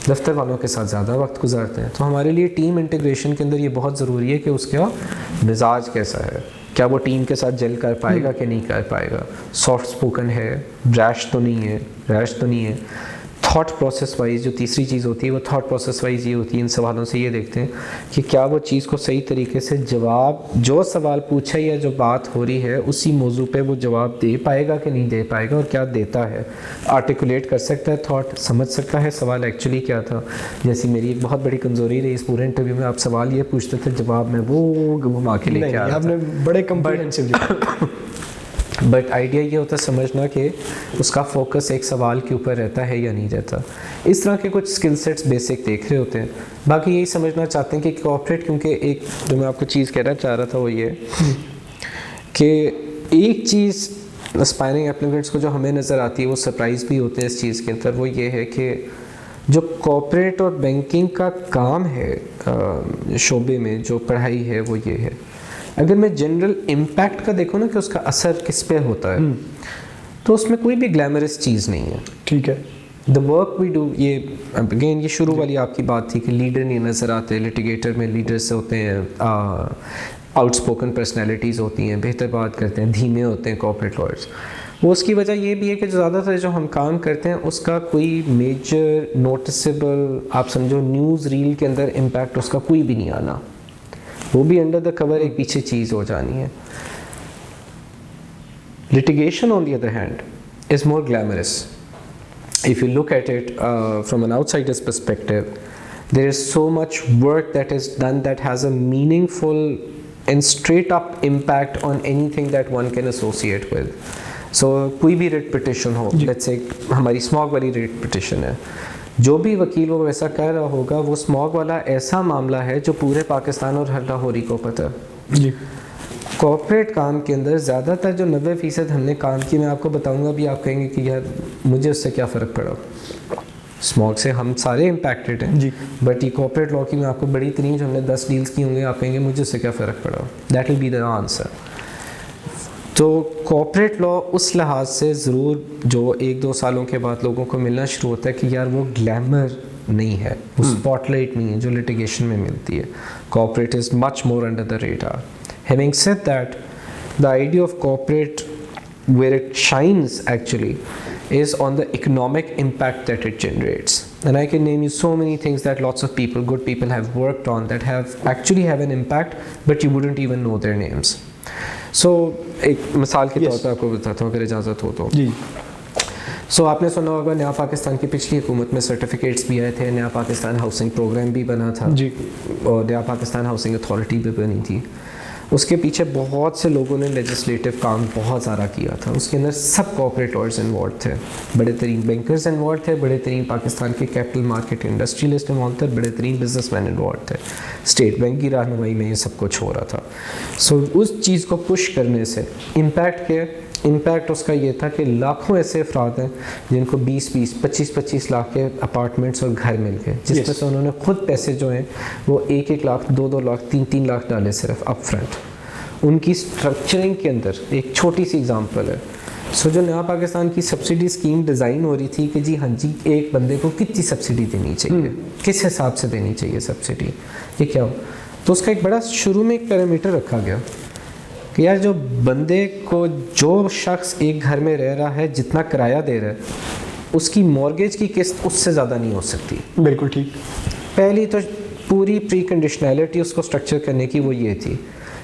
दफ्तर वालों के साथ ज़्यादा वक्त गुजारते हैं। तो हमारे लिए टीम इंटीग्रेशन के अंदर ये बहुत ज़रूरी है कि उसका मिजाज कैसा है, क्या वो टीम के साथ जेल कर पाएगा कि नहीं कर पाएगा, सॉफ्ट स्पोकन है, रैश तो नहीं है। थॉट प्रोसेस वाइज जो तीसरी चीज़ होती है वो थॉट प्रोसेस वाइज ये होती है, इन सवालों से ये देखते हैं कि क्या वो चीज़ को सही तरीके से जवाब, जो सवाल पूछा या जो बात हो रही है उसी मौजू पे वो जवाब दे पाएगा कि नहीं दे पाएगा, और क्या देता है, आर्टिकुलेट कर सकता है थॉट, समझ सकता है सवाल एक्चुअली क्या था। जैसी मेरी एक बहुत बड़ी कमज़ोरी रही इस पूरे इंटरव्यू में, आप सवाल ये पूछते थे, जवाब में वो घुमा के लेके आ रहा था। आपने बड़े कंप्रीहेंसिवली बट आइडिया ये होता है समझना कि उसका फोकस एक सवाल के ऊपर रहता है या नहीं रहता। इस तरह के कुछ स्किल सेट्स बेसिक देख रहे होते हैं। बाकी यही समझना चाहते हैं कि कॉर्पोरेट, क्योंकि एक जो मैं आपको चीज़ कहना चाह रहा था वो ये कि एक चीज़ एस्पायरिंग एप्लीकेंट्स को जो हमें नज़र आती है वो सरप्राइज़ भी होते हैं इस चीज़ के अंदर, वो ये है कि जो कॉर्पोरेट और बैंकिंग का काम है शोबे में, जो पढ़ाई है वो ये है, अगर मैं जनरल इम्पैक्ट का देखूँ ना कि उसका असर किस पे होता है, तो उसमें कोई भी ग्लैमरस चीज़ नहीं है। ठीक है। द वर्क वी डू, ये अगेन ये शुरू वाली आपकी बात थी कि लीडर नहीं नज़र आते, लिटिगेटर में लीडर्स होते हैं, आउटस्पोकन पर्सनैलिटीज़ होती हैं, बेहतर बात करते हैं, धीमे होते हैं कॉर्पोरेट लॉयर्स। वो उसकी वजह ये भी है कि ज़्यादातर जो हम काम करते हैं उसका कोई मेजर नोटिसेबल, आप समझो न्यूज़ रील के अंदर इम्पैक्ट उसका कोई भी नहीं आना, वो भी अंडर द कवर एक पीछे चीज़ हो जानी है। Litigation on the other hand is more glamorous. If you look at it from an outsider's perspective, there is so much work that is done that has a meaningful and straight up impact on anything that one can associate with. So कोई भी रिट पिटिशन हो, let's say हमारी स्मॉग वाली रिट पिटिशन है, जो भी वकील वो वैसा कर रहा होगा, वो स्मॉग वाला ऐसा मामला है जो पूरे पाकिस्तान और हर लाहौरी को पता है जी। कॉर्पोरेट काम के अंदर ज़्यादातर जो 90% हमने काम की, मैं आपको बताऊंगा भी, आप कहेंगे कि यार मुझे उससे क्या फ़र्क पड़ा। स्मॉग से हम सारे इम्पैक्टेड हैं जी, बट ये कॉर्पोरेट लॉ की मैं आपको बड़ी तरीन जो हमने 10 डील्स की होंगे, आप कहेंगे मुझे उससे क्या फ़र्क पड़ा। That will be the answer. तो कॉर्पोरेट लॉ उस लिहाज से ज़रूर जो 1-2 सालों के बाद लोगों को मिलना शुरू होता है कि यार वो ग्लैमर नहीं है, वो स्पॉटलाइट नहीं है जो लिटिगेशन में मिलती है। Corporate is much more under the radar. Having said that, the idea of corporate, where it shines actually, is on the economic impact that it generates. And I can name you so many things that lots of people, good people, have worked on that have an impact, but you wouldn't even know their names. So, एक मिसाल के तौर पर आपको बताता हूँ, अगर इजाज़त हो तो। जी। सो आपने सुना होगा नया पाकिस्तान की पिछली हुकूमत में सर्टिफिकेट्स भी आए थे, नया पाकिस्तान हाउसिंग प्रोग्राम भी बना था जी, और नया पाकिस्तान हाउसिंग अथॉरिटी भी बनी थी। उसके पीछे बहुत से लोगों ने लेजिस्लेटिव काम बहुत सारा किया था। उसके अंदर सब कॉर्पोरेट लॉयर्स इन्वॉल्व थे, बड़े तरीन बैंकर्स इन्वॉल्व थे, बड़े तरीन पाकिस्तान के कैपिटल मार्केट इंडस्ट्रियलिस्ट इन्वॉल्व थे, बड़े तरीन बिजनेसमैन इन्वॉल्व थे। स्टेट बैंक की रहनुमाई में ये सब कुछ हो रहा था। सो उस चीज़ को पुश करने से इम्पैक्ट उसका ये था कि लाखों ऐसे अफराद हैं जिनको 20-20, 25-25 लाख के अपार्टमेंट्स और घर मिल गए, जिसमें से उन्होंने खुद पैसे जो हैं वो 1-1 लाख, 2-2 लाख, 3-3 लाख डाले सिर्फ अप फ्रंट। उनकी स्ट्रक्चरिंग के अंदर एक छोटी सी एग्जांपल है। सो जो नया पाकिस्तान की सब्सिडी स्कीम डिज़ाइन हो रही थी कि जी हाँ जी, एक बंदे को कितनी सब्सिडी देनी चाहिए, किस हिसाब से देनी चाहिए सब्सिडी, ये क्या हो, तो उसका एक बड़ा शुरू में एक पैरामीटर रखा गया कि यार जो बंदे को, जो शख्स एक घर में रह रहा है, जितना किराया दे रहा है, उसकी मॉर्गेज की किस्त उससे ज़्यादा नहीं हो सकती। बिल्कुल ठीक। पहली तो पूरी प्री कंडीशनैलिटी उसको स्ट्रक्चर करने की वो ये थी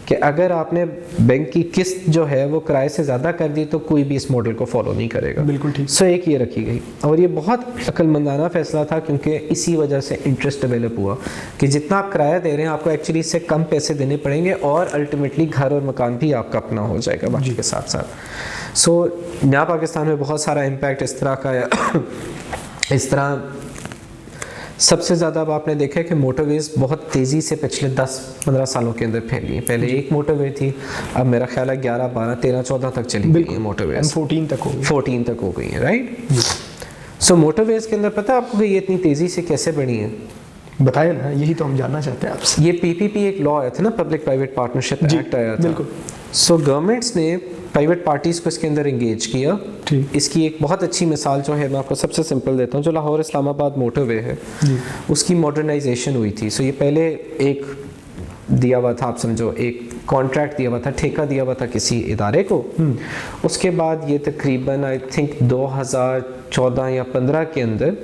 कि अगर आपने बैंक की किस्त जो है वो किराए से ज़्यादा कर दी तो कोई भी इस मॉडल को फॉलो नहीं करेगा। बिल्कुल ठीक। सो एक ये रखी गई, और ये बहुत अक्लमंदाना फैसला था, क्योंकि इसी वजह से इंटरेस्ट डेवलप हुआ कि जितना आप किराया दे रहे हैं आपको एक्चुअली इससे कम पैसे देने पड़ेंगे, और अल्टीमेटली घर और मकान भी आपका अपना हो जाएगा बाकी के साथ साथ। सो नया पाकिस्तान में बहुत सारा इम्पैक्ट इस तरह का है। इस तरह सबसे ज़्यादा अब आपने देखा है कि मोटरवेज़ बहुत तेज़ी से पिछले 10-15 सालों के अंदर फैली है। पहले एक मोटरवे थी, अब मेरा ख्याल है 11, 12, 13, 14 तक चली गई है मोटरवेज़, 14 तक हो गई है, राइट। सो मोटरवेज़ के अंदर पता है आपको कि ये इतनी तेज़ी से कैसे बढ़ी है? बताएं ना, यही तो हम जानना चाहते हैं आपसे। ये PPP एक लॉ आया था ना, पब्लिक प्राइवेट पार्टनरशिप एक्ट आया था। बिल्कुल। सो गवर्नमेंट्स ने प्राइवेट पार्टीज़ को इसके अंदर इंगेज किया। इसकी एक बहुत अच्छी मिसाल जो है मैं आपको सबसे सिंपल देता हूँ, जो लाहौर इस्लामाबाद मोटरवे है, उसकी मॉडर्नाइजेशन हुई थी। सो ये पहले एक दिया हुआ था, आप समझो एक कॉन्ट्रैक्ट दिया हुआ था, ठेका दिया हुआ था किसी इदारे को। उसके बाद ये तकरीबन आई थिंक 2014 या 15 के अंदर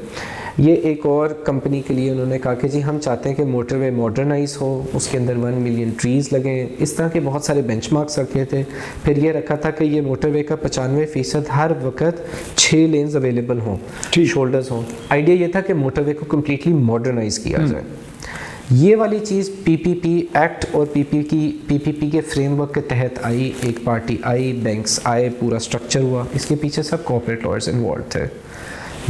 ये एक और कंपनी के लिए उन्होंने कहा कि जी हम चाहते हैं कि मोटरवे मॉडर्नाइज हो, उसके अंदर 1 मिलियन ट्रीज़ लगें। इस तरह के बहुत सारे बेंचमार्क्स रखे थे। फिर ये रखा था कि ये मोटरवे का 95% हर वक्त 6 लेन्स अवेलेबल हों, शोल्डर्स हों। आइडिया ये था कि मोटरवे को कम्प्लीटली मॉडर्नाइज किया जाए। ये वाली चीज़ PPP एक्ट और PPP के फ्रेमवर्क के तहत आई। एक पार्टी आई, बैंक्स आए, पूरा स्ट्रक्चर हुआ। इसके पीछे सब कॉर्पोरेट लॉयर्स इन्वॉल्व थे।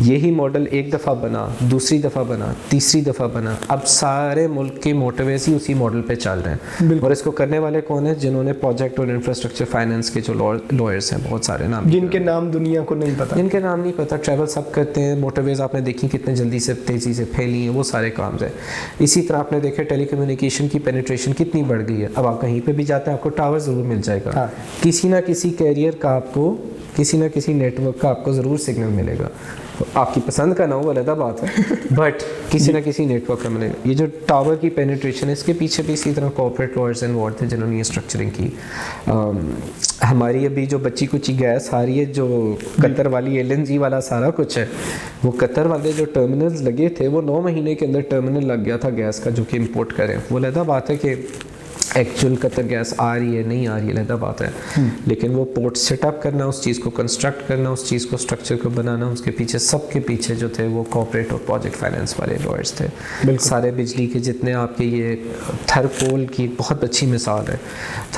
यही मॉडल एक दफ़ा बना, दूसरी दफ़ा बना, तीसरी दफ़ा बना। अब सारे मुल्क के मोटरवेज ही उसी मॉडल पे चल रहे हैं। और इसको करने वाले कौन है? जिन्होंने प्रोजेक्ट और इंफ्रास्ट्रक्चर फाइनेंस के जो लॉयर्स हैं, बहुत सारे नाम, जिनके नाम दुनिया को नहीं पता, जिनके नाम नहीं पता। ट्रैवल सब करते हैं। मोटरवेज आपने देखी कितने जल्दी से, तेज़ी से फैली हैं, वो सारे काम है। इसी तरह आपने देखे टेलीकम्युनिकेशन की पेनिट्रेशन कितनी बढ़ गई है। अब आप कहीं पर भी जाते हैं आपको टावर ज़रूर मिल जाएगा। किसी ना किसी कैरियर का आपको, किसी ना किसी नेटवर्क का आपको ज़रूर सिग्नल मिलेगा। तो आपकी पसंद का ना हो अलग बात है, बट किसी ना किसी नेटवर्क का मिलेगा। ये जो टावर की पेनिट्रेशन है, इसके पीछे भी इसी तरह कॉर्पोरेट लॉयर्स इन्वॉल्व थे जिन्होंने ये स्ट्रक्चरिंग की। हमारी अभी जो बच्ची कुची गैस आ रही है, जो कतर वाली LNG वाला सारा कुछ है, वो कतर वाले जो टर्मिनल्स लगे थे, वो 9 महीने के अंदर टर्मिनल लग गया था गैस का, जो कि इम्पोर्ट करें। वो अलग बात है कि एक्चुअल कतर गैस आ रही है नहीं आ रही है अलग बात है, लेकिन वो पोर्ट सेटअप करना, उस चीज़ को कंस्ट्रक्ट करना, उस चीज़ को स्ट्रक्चर को बनाना, उसके पीछे सबके पीछे जो थे वो कॉर्पोरेट और प्रोजेक्ट फाइनेंस वाले लॉयर्स थे। सारे बिजली के जितने आपके ये थरकोल की बहुत अच्छी मिसाल है,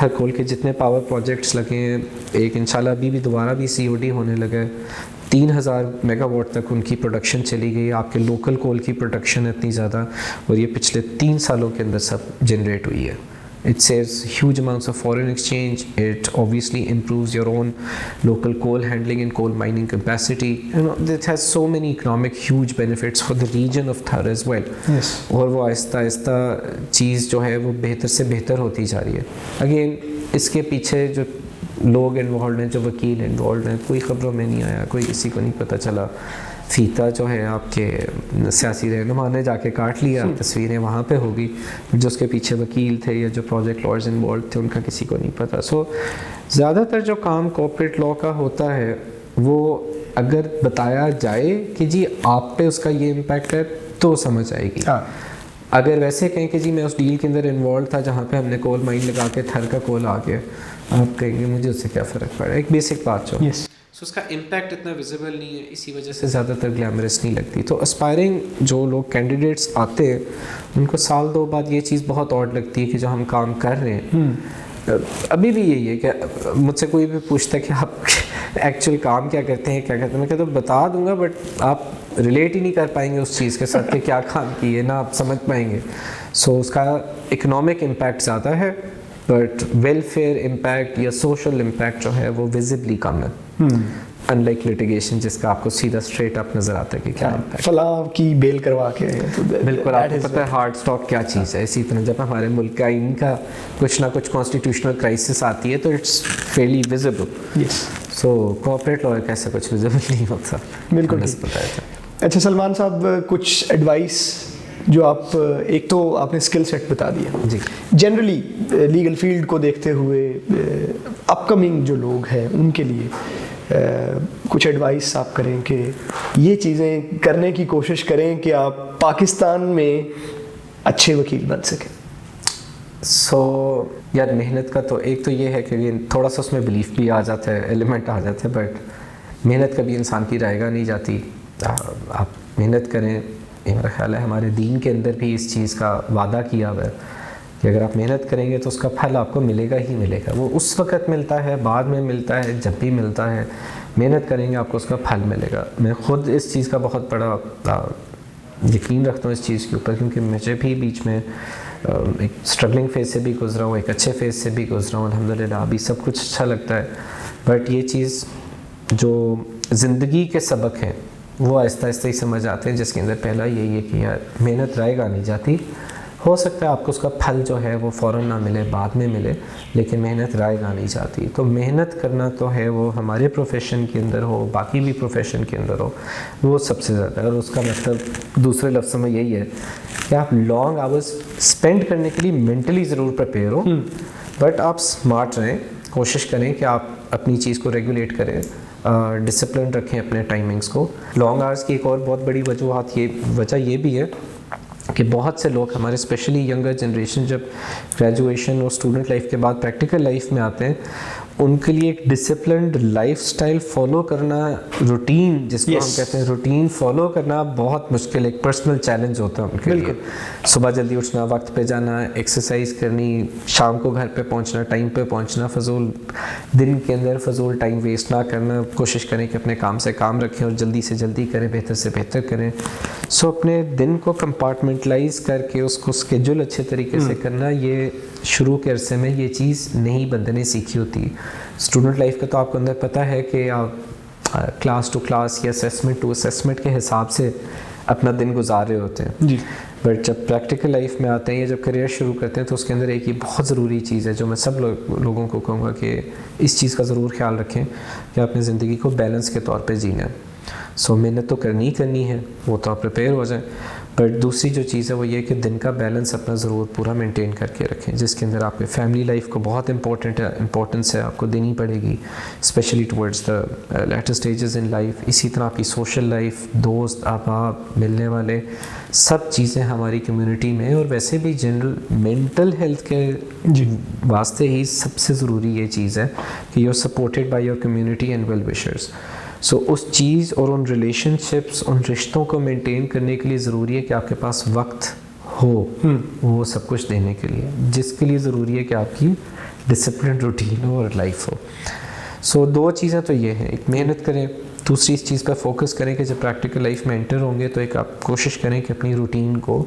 थरकोल के जितने पावर प्रोजेक्ट्स लगे हैं, एक इंशाल्लाह अभी भी दोबारा भी COD होने लगा है, 3000 मेगावाट तक उनकी प्रोडक्शन चली गई। आपके लोकल कोल की प्रोडक्शन है इतनी ज़्यादा, और ये पिछले 3 सालों के अंदर सब जनरेट हुई है। It saves huge amounts of foreign exchange. It obviously improves your own local coal handling and coal mining capacity. You know, it has so many economic huge benefits for the region of Thar as well. Yes. और वो आहिस्ता आहिस्ता चीज़ जो है वो बेहतर से बेहतर होती जा रही है। अगेन इसके पीछे जो लोग इन्वॉल्व हैं, जो वकील इन्वॉल्व हैं, कोई ख़बरों में नहीं आया, कोई किसी को नहीं पता चला। फीता जो है आपके सियासी रहनुमा ने जाके काट लिया, तस्वीरें वहाँ पे होगी, जो उसके पीछे वकील थे या जो प्रोजेक्ट लॉयर्स इन्वॉल्व थे उनका किसी को नहीं पता। सो ज़्यादातर जो काम कॉर्पोरेट लॉ का होता है वो अगर बताया जाए कि जी आप पे उसका ये इम्पैक्ट है तो समझ आएगी। अगर वैसे कहें कि जी मैं उस डील के अंदर इन्वॉल्व था जहाँ पे हमने कोल माइन लगा के थर का कोल आ गया, आप कहेंगे मुझे उससे क्या फ़र्क पड़ा। एक बेसिक बात जो सो उसका इम्पैक्ट इतना विजिबल नहीं है, इसी वजह से ज़्यादातर ग्लैमरस नहीं लगती। तो एस्पायरिंग जो लोग कैंडिडेट्स आते हैं उनको साल 2 बाद ये चीज़ बहुत ऑड लगती है कि जो हम काम कर रहे हैं अभी भी यही है कि मुझसे कोई भी पूछता है कि आप एक्चुअल काम क्या करते हैं, क्या करते हैं, मैं कहता हूँ बता दूंगा बट आप रिलेट ही नहीं कर पाएंगे उस चीज़ के साथ कि क्या काम किए ना आप समझ पाएंगे। सो उसका इकोनॉमिक इम्पैक्ट ज़्यादा है बट वेलफेयर इम्पैक्ट या सोशल इम्पैक्ट जो है वो विजिबली कम है, अनलाइक लिटिगेशन जिसका आपको सीधा स्ट्रेट अप नजर आता है कि क्या इम्पैक्ट। फलां की बेल करवा के तो बिल्कुल आपको पता है हार्ड स्टॉक क्या चीज़ है। इसी तरह जब हमारे मुल्क का इनका कुछ ना कुछ कॉन्स्टिट्यूशनल क्राइसिस आती है तो it's Fairlie visible. Yes. So corporate law कैसा कुछ विजिबल नहीं होता। बिल्कुल बताया था। अच्छा सलमान साहब, कुछ एडवाइस जो आप, एक तो आपने स्किल सेट बता दिया जी, जनरली लीगल फील्ड को देखते हुए अपकमिंग जो लोग हैं उनके लिए कुछ एडवाइस आप करें कि ये चीज़ें करने की कोशिश करें कि आप पाकिस्तान में अच्छे वकील बन सकें। सो यार मेहनत का तो एक तो ये है कि थोड़ा सा उसमें बिलीफ भी आ जाता है, एलिमेंट आ जाता है, बट मेहनत कभी इंसान की रहेगा नहीं जाती। आप मेहनत करें, ये मेरा ख्याल है हमारे दीन के अंदर भी इस चीज़ का वादा किया हुआ है कि अगर आप मेहनत करेंगे तो उसका फल आपको मिलेगा ही मिलेगा। वो उस वक़्त मिलता है, बाद में मिलता है, जब भी मिलता है मेहनत करेंगे आपको उसका फल मिलेगा। मैं ख़ुद इस चीज़ का बहुत बड़ा यकीन रखता हूँ इस चीज़ के ऊपर, क्योंकि मुझे भी बीच में एक स्ट्रगलिंग फेज़ से भी गुजरा हूँ, एक अच्छे फेज़ से भी गुजरा हूँ, अल्हम्दुलिल्लाह अभी सब कुछ अच्छा लगता है। बट ये चीज़ जो ज़िंदगी के सबक हैं वो आहिस्ता आहिस्ता ही समझ आते हैं, जिसके अंदर पहला यही है कि यार मेहनत रहेगा नहीं जाती। हो सकता है आपको उसका फल जो है वो फ़ौरन ना मिले, बाद में मिले, लेकिन मेहनत रहेगा नहीं जाती। तो मेहनत करना तो है, वो हमारे प्रोफेशन के अंदर हो, बाकी भी प्रोफेशन के अंदर हो, वो सबसे ज़्यादा। और उसका मतलब दूसरे लफ्ज़ों में यही है कि आप लॉन्ग आवर्स स्पेंड करने के लिए मेंटली ज़रूर प्रिपेयर हो, बट आप स्मार्ट रहें, कोशिश करें कि आप अपनी चीज़ को रेगुलेट करें, डिसिप्लिन रखें अपने टाइमिंग्स को। लॉन्ग आवर्स की एक और बहुत बड़ी वजह ये भी है कि बहुत से लोग हमारे स्पेशली यंगर जनरेशन जब ग्रेजुएशन और स्टूडेंट लाइफ के बाद प्रैक्टिकल लाइफ में आते हैं, उनके लिए एक डिसिप्लिन्ड लाइफस्टाइल फॉलो करना, रूटीन जिसको हम कहते हैं, रूटीन फॉलो करना बहुत मुश्किल, एक पर्सनल चैलेंज होता है उनके लिए। सुबह जल्दी उठना, वक्त पे जाना, एक्सरसाइज करनी, शाम को घर पे पहुंचना, टाइम पे पहुंचना, फजूल दिन के अंदर फजूल टाइम वेस्ट ना करना, कोशिश करें कि अपने काम से काम रखें और जल्दी से जल्दी करें, बेहतर से बेहतर करें। सो अपने दिन को कंपार्टमेंटलाइज करके उसको स्केड्यूल अच्छे तरीके से करना, ये शुरू के अरसे में ये चीज़ नहीं बंदे ने सीखी होती। स्टूडेंट लाइफ का तो आपको अंदर पता है कि आप क्लास टू क्लास या असेसमेंट टू असेसमेंट के हिसाब से अपना दिन गुजार रहे होते हैं जी। बट जब प्रैक्टिकल लाइफ में आते हैं या जब करियर शुरू करते हैं तो उसके अंदर एक ये बहुत ज़रूरी चीज़ है जो मैं सब लोगों को कहूँगा कि इस चीज़ का ज़रूर ख्याल रखें कि अपनी ज़िंदगी को बैलेंस के तौर पे जीना है। सो मेहनत तो करनी ही करनी है, वो तो आप प्रिपेयर हो जाएं, बट दूसरी जो चीज़ है वो ये कि दिन का बैलेंस अपना ज़रूर पूरा मेंटेन करके रखें, जिसके अंदर आपके फैमिली लाइफ को बहुत इंपॉर्टेंस है आपको देनी पड़ेगी, specially towards the later stages in life. इसी तरह आपकी सोशल लाइफ, दोस्त अहबाब, मिलने वाले, सब चीज़ें हमारी कम्युनिटी में और वैसे भी जनरल मेंटल हेल्थ के वास्ते ही सबसे ज़रूरी ये चीज़ है कि you are supported by your community and well wishers. So उस चीज़ और उन रिलेशनशिप्स, उन रिश्तों को मेंटेन करने के लिए ज़रूरी है कि आपके पास वक्त हो वो सब कुछ देने के लिए, जिसके लिए ज़रूरी है कि आपकी डिसिप्लिन रूटीन हो और लाइफ हो। सो दो चीज़ें तो ये हैं, एक मेहनत करें, दूसरी इस चीज़ पर फोकस करें कि जब प्रैक्टिकल लाइफ में एंटर होंगे तो एक आप कोशिश करें कि अपनी रूटीन को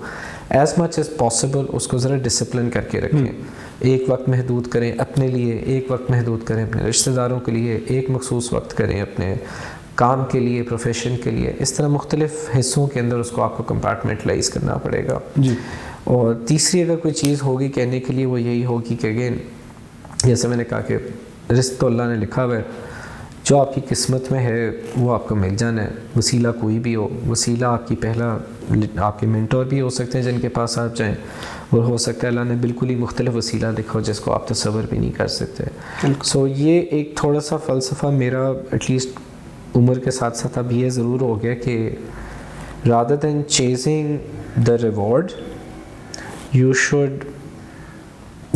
एज मच एज़ पॉसिबल उसको ज़रा डिसिप्लिन करके रखें। एक वक्त महदूद करें अपने लिए, एक वक्त महदूद करें अपने रिश्तेदारों के लिए, एक मखसूस वक्त करें अपने काम के लिए, प्रोफेशन के लिए। इस तरह मुख्तलिफ हिस्सों के अंदर उसको आपको कंपार्टमेंटलाइज करना पड़ेगा जी। और तीसरी अगर कोई चीज़ होगी कहने के लिए वो यही होगी कि अगेन जैसे मैंने कहा कि रिज़्क़ तो अल्लाह ने लिखा हुआ है, जो आपकी किस्मत में है वो आपको मिल जाना है। वसीला कोई भी हो, वसीला आपकी पहला आपके मेंटोर भी हो सकते हैं जिनके पास आप जाएं, और हो सकता है अल्लाह ने बिल्कुल ही मुख्तलिफ वसीला लिखा हो जिसको आप तसव्वुर भी नहीं कर सकते। सो ये एक थोड़ा सा फ़लसफ़ा मेरा एटलीस्ट उम्र के साथ साथ अब ये ज़रूर हो गया कि rather than chasing the reward you should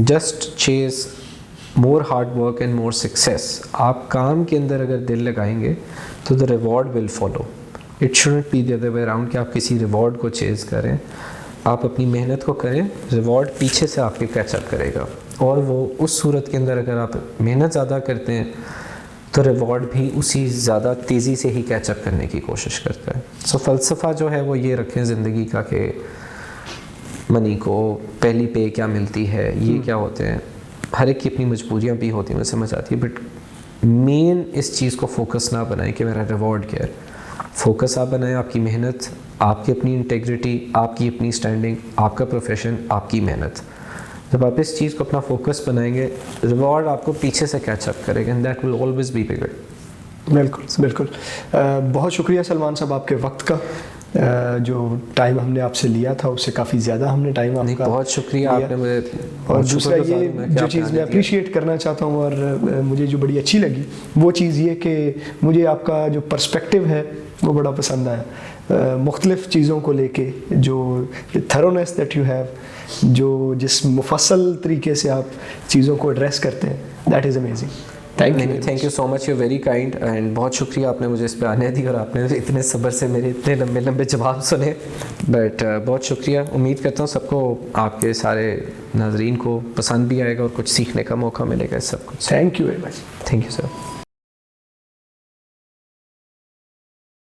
just Chase more hard work and more success. आप काम के अंदर अगर दिल लगाएंगे तो the reward will follow. It shouldn't be the other way around कि आप किसी रिवॉर्ड को चेज़ करें। आप अपनी मेहनत को करें, रिवॉर्ड पीछे से आपके कैचअप करेगा। और वो उस सूरत के अंदर अगर आप मेहनत ज़्यादा करते हैं तो रिवॉर्ड भी उसी ज़्यादा तेज़ी से ही कैचअप करने की कोशिश करता है। सो फ़लसफ़ा जो है वो ये रखें ज़िंदगी का कि मनी को पहली पे क्या मिलती है, ये क्या होते हैं, हर एक की अपनी मजबूरियाँ भी होती हैं, मुझे समझ आती है, बट मेन इस चीज़ को फोकस ना बनाएं कि मेरा रिवॉर्ड क्या है। फोकस आप बनाएं आपकी मेहनत, आपकी अपनी इंटेग्रिटी, आपकी अपनी स्टैंडिंग, आपका प्रोफेशन, आपकी मेहनत। जब आप इस चीज़ को अपना फोकस बनाएंगे, रिवॉर्ड आपको पीछे से कैचअप करेगा and that will always be bigger. बिल्कुल बिल्कुल। बहुत शुक्रिया सलमान साहब आपके वक्त का। जो टाइम हमने आपसे लिया था उससे काफ़ी ज़्यादा हमने टाइम आपका बहुत शुक्रिया आपने मुझे। और दूसरा ये जो चीज़ मैं अप्रिशिएट करना चाहता हूँ और मुझे जो बड़ी अच्छी लगी वो चीज़ ये कि मुझे आपका जो पर्सपेक्टिव है वो बड़ा पसंद आया। मुख्तलिफ़ चीज़ों को लेके जो थरोनेस दैट यू हैव, जो जिस मुफस्सल तरीके से आप चीज़ों को एड्रेस करते हैं, that is amazing. Thank you so much, you very kind and बहुत शुक्रिया आपने मुझे इस पे आने दी और आपने इतने सब्र से मेरे इतने लंबे लंबे जवाब सुने। बट बहुत शुक्रिया। उम्मीद करता हूँ सबको, आपके सारे नाजरीन को पसंद भी आएगा और कुछ सीखने का मौका मिलेगा इस सब कुछ। Thank you very much. Thank you sir.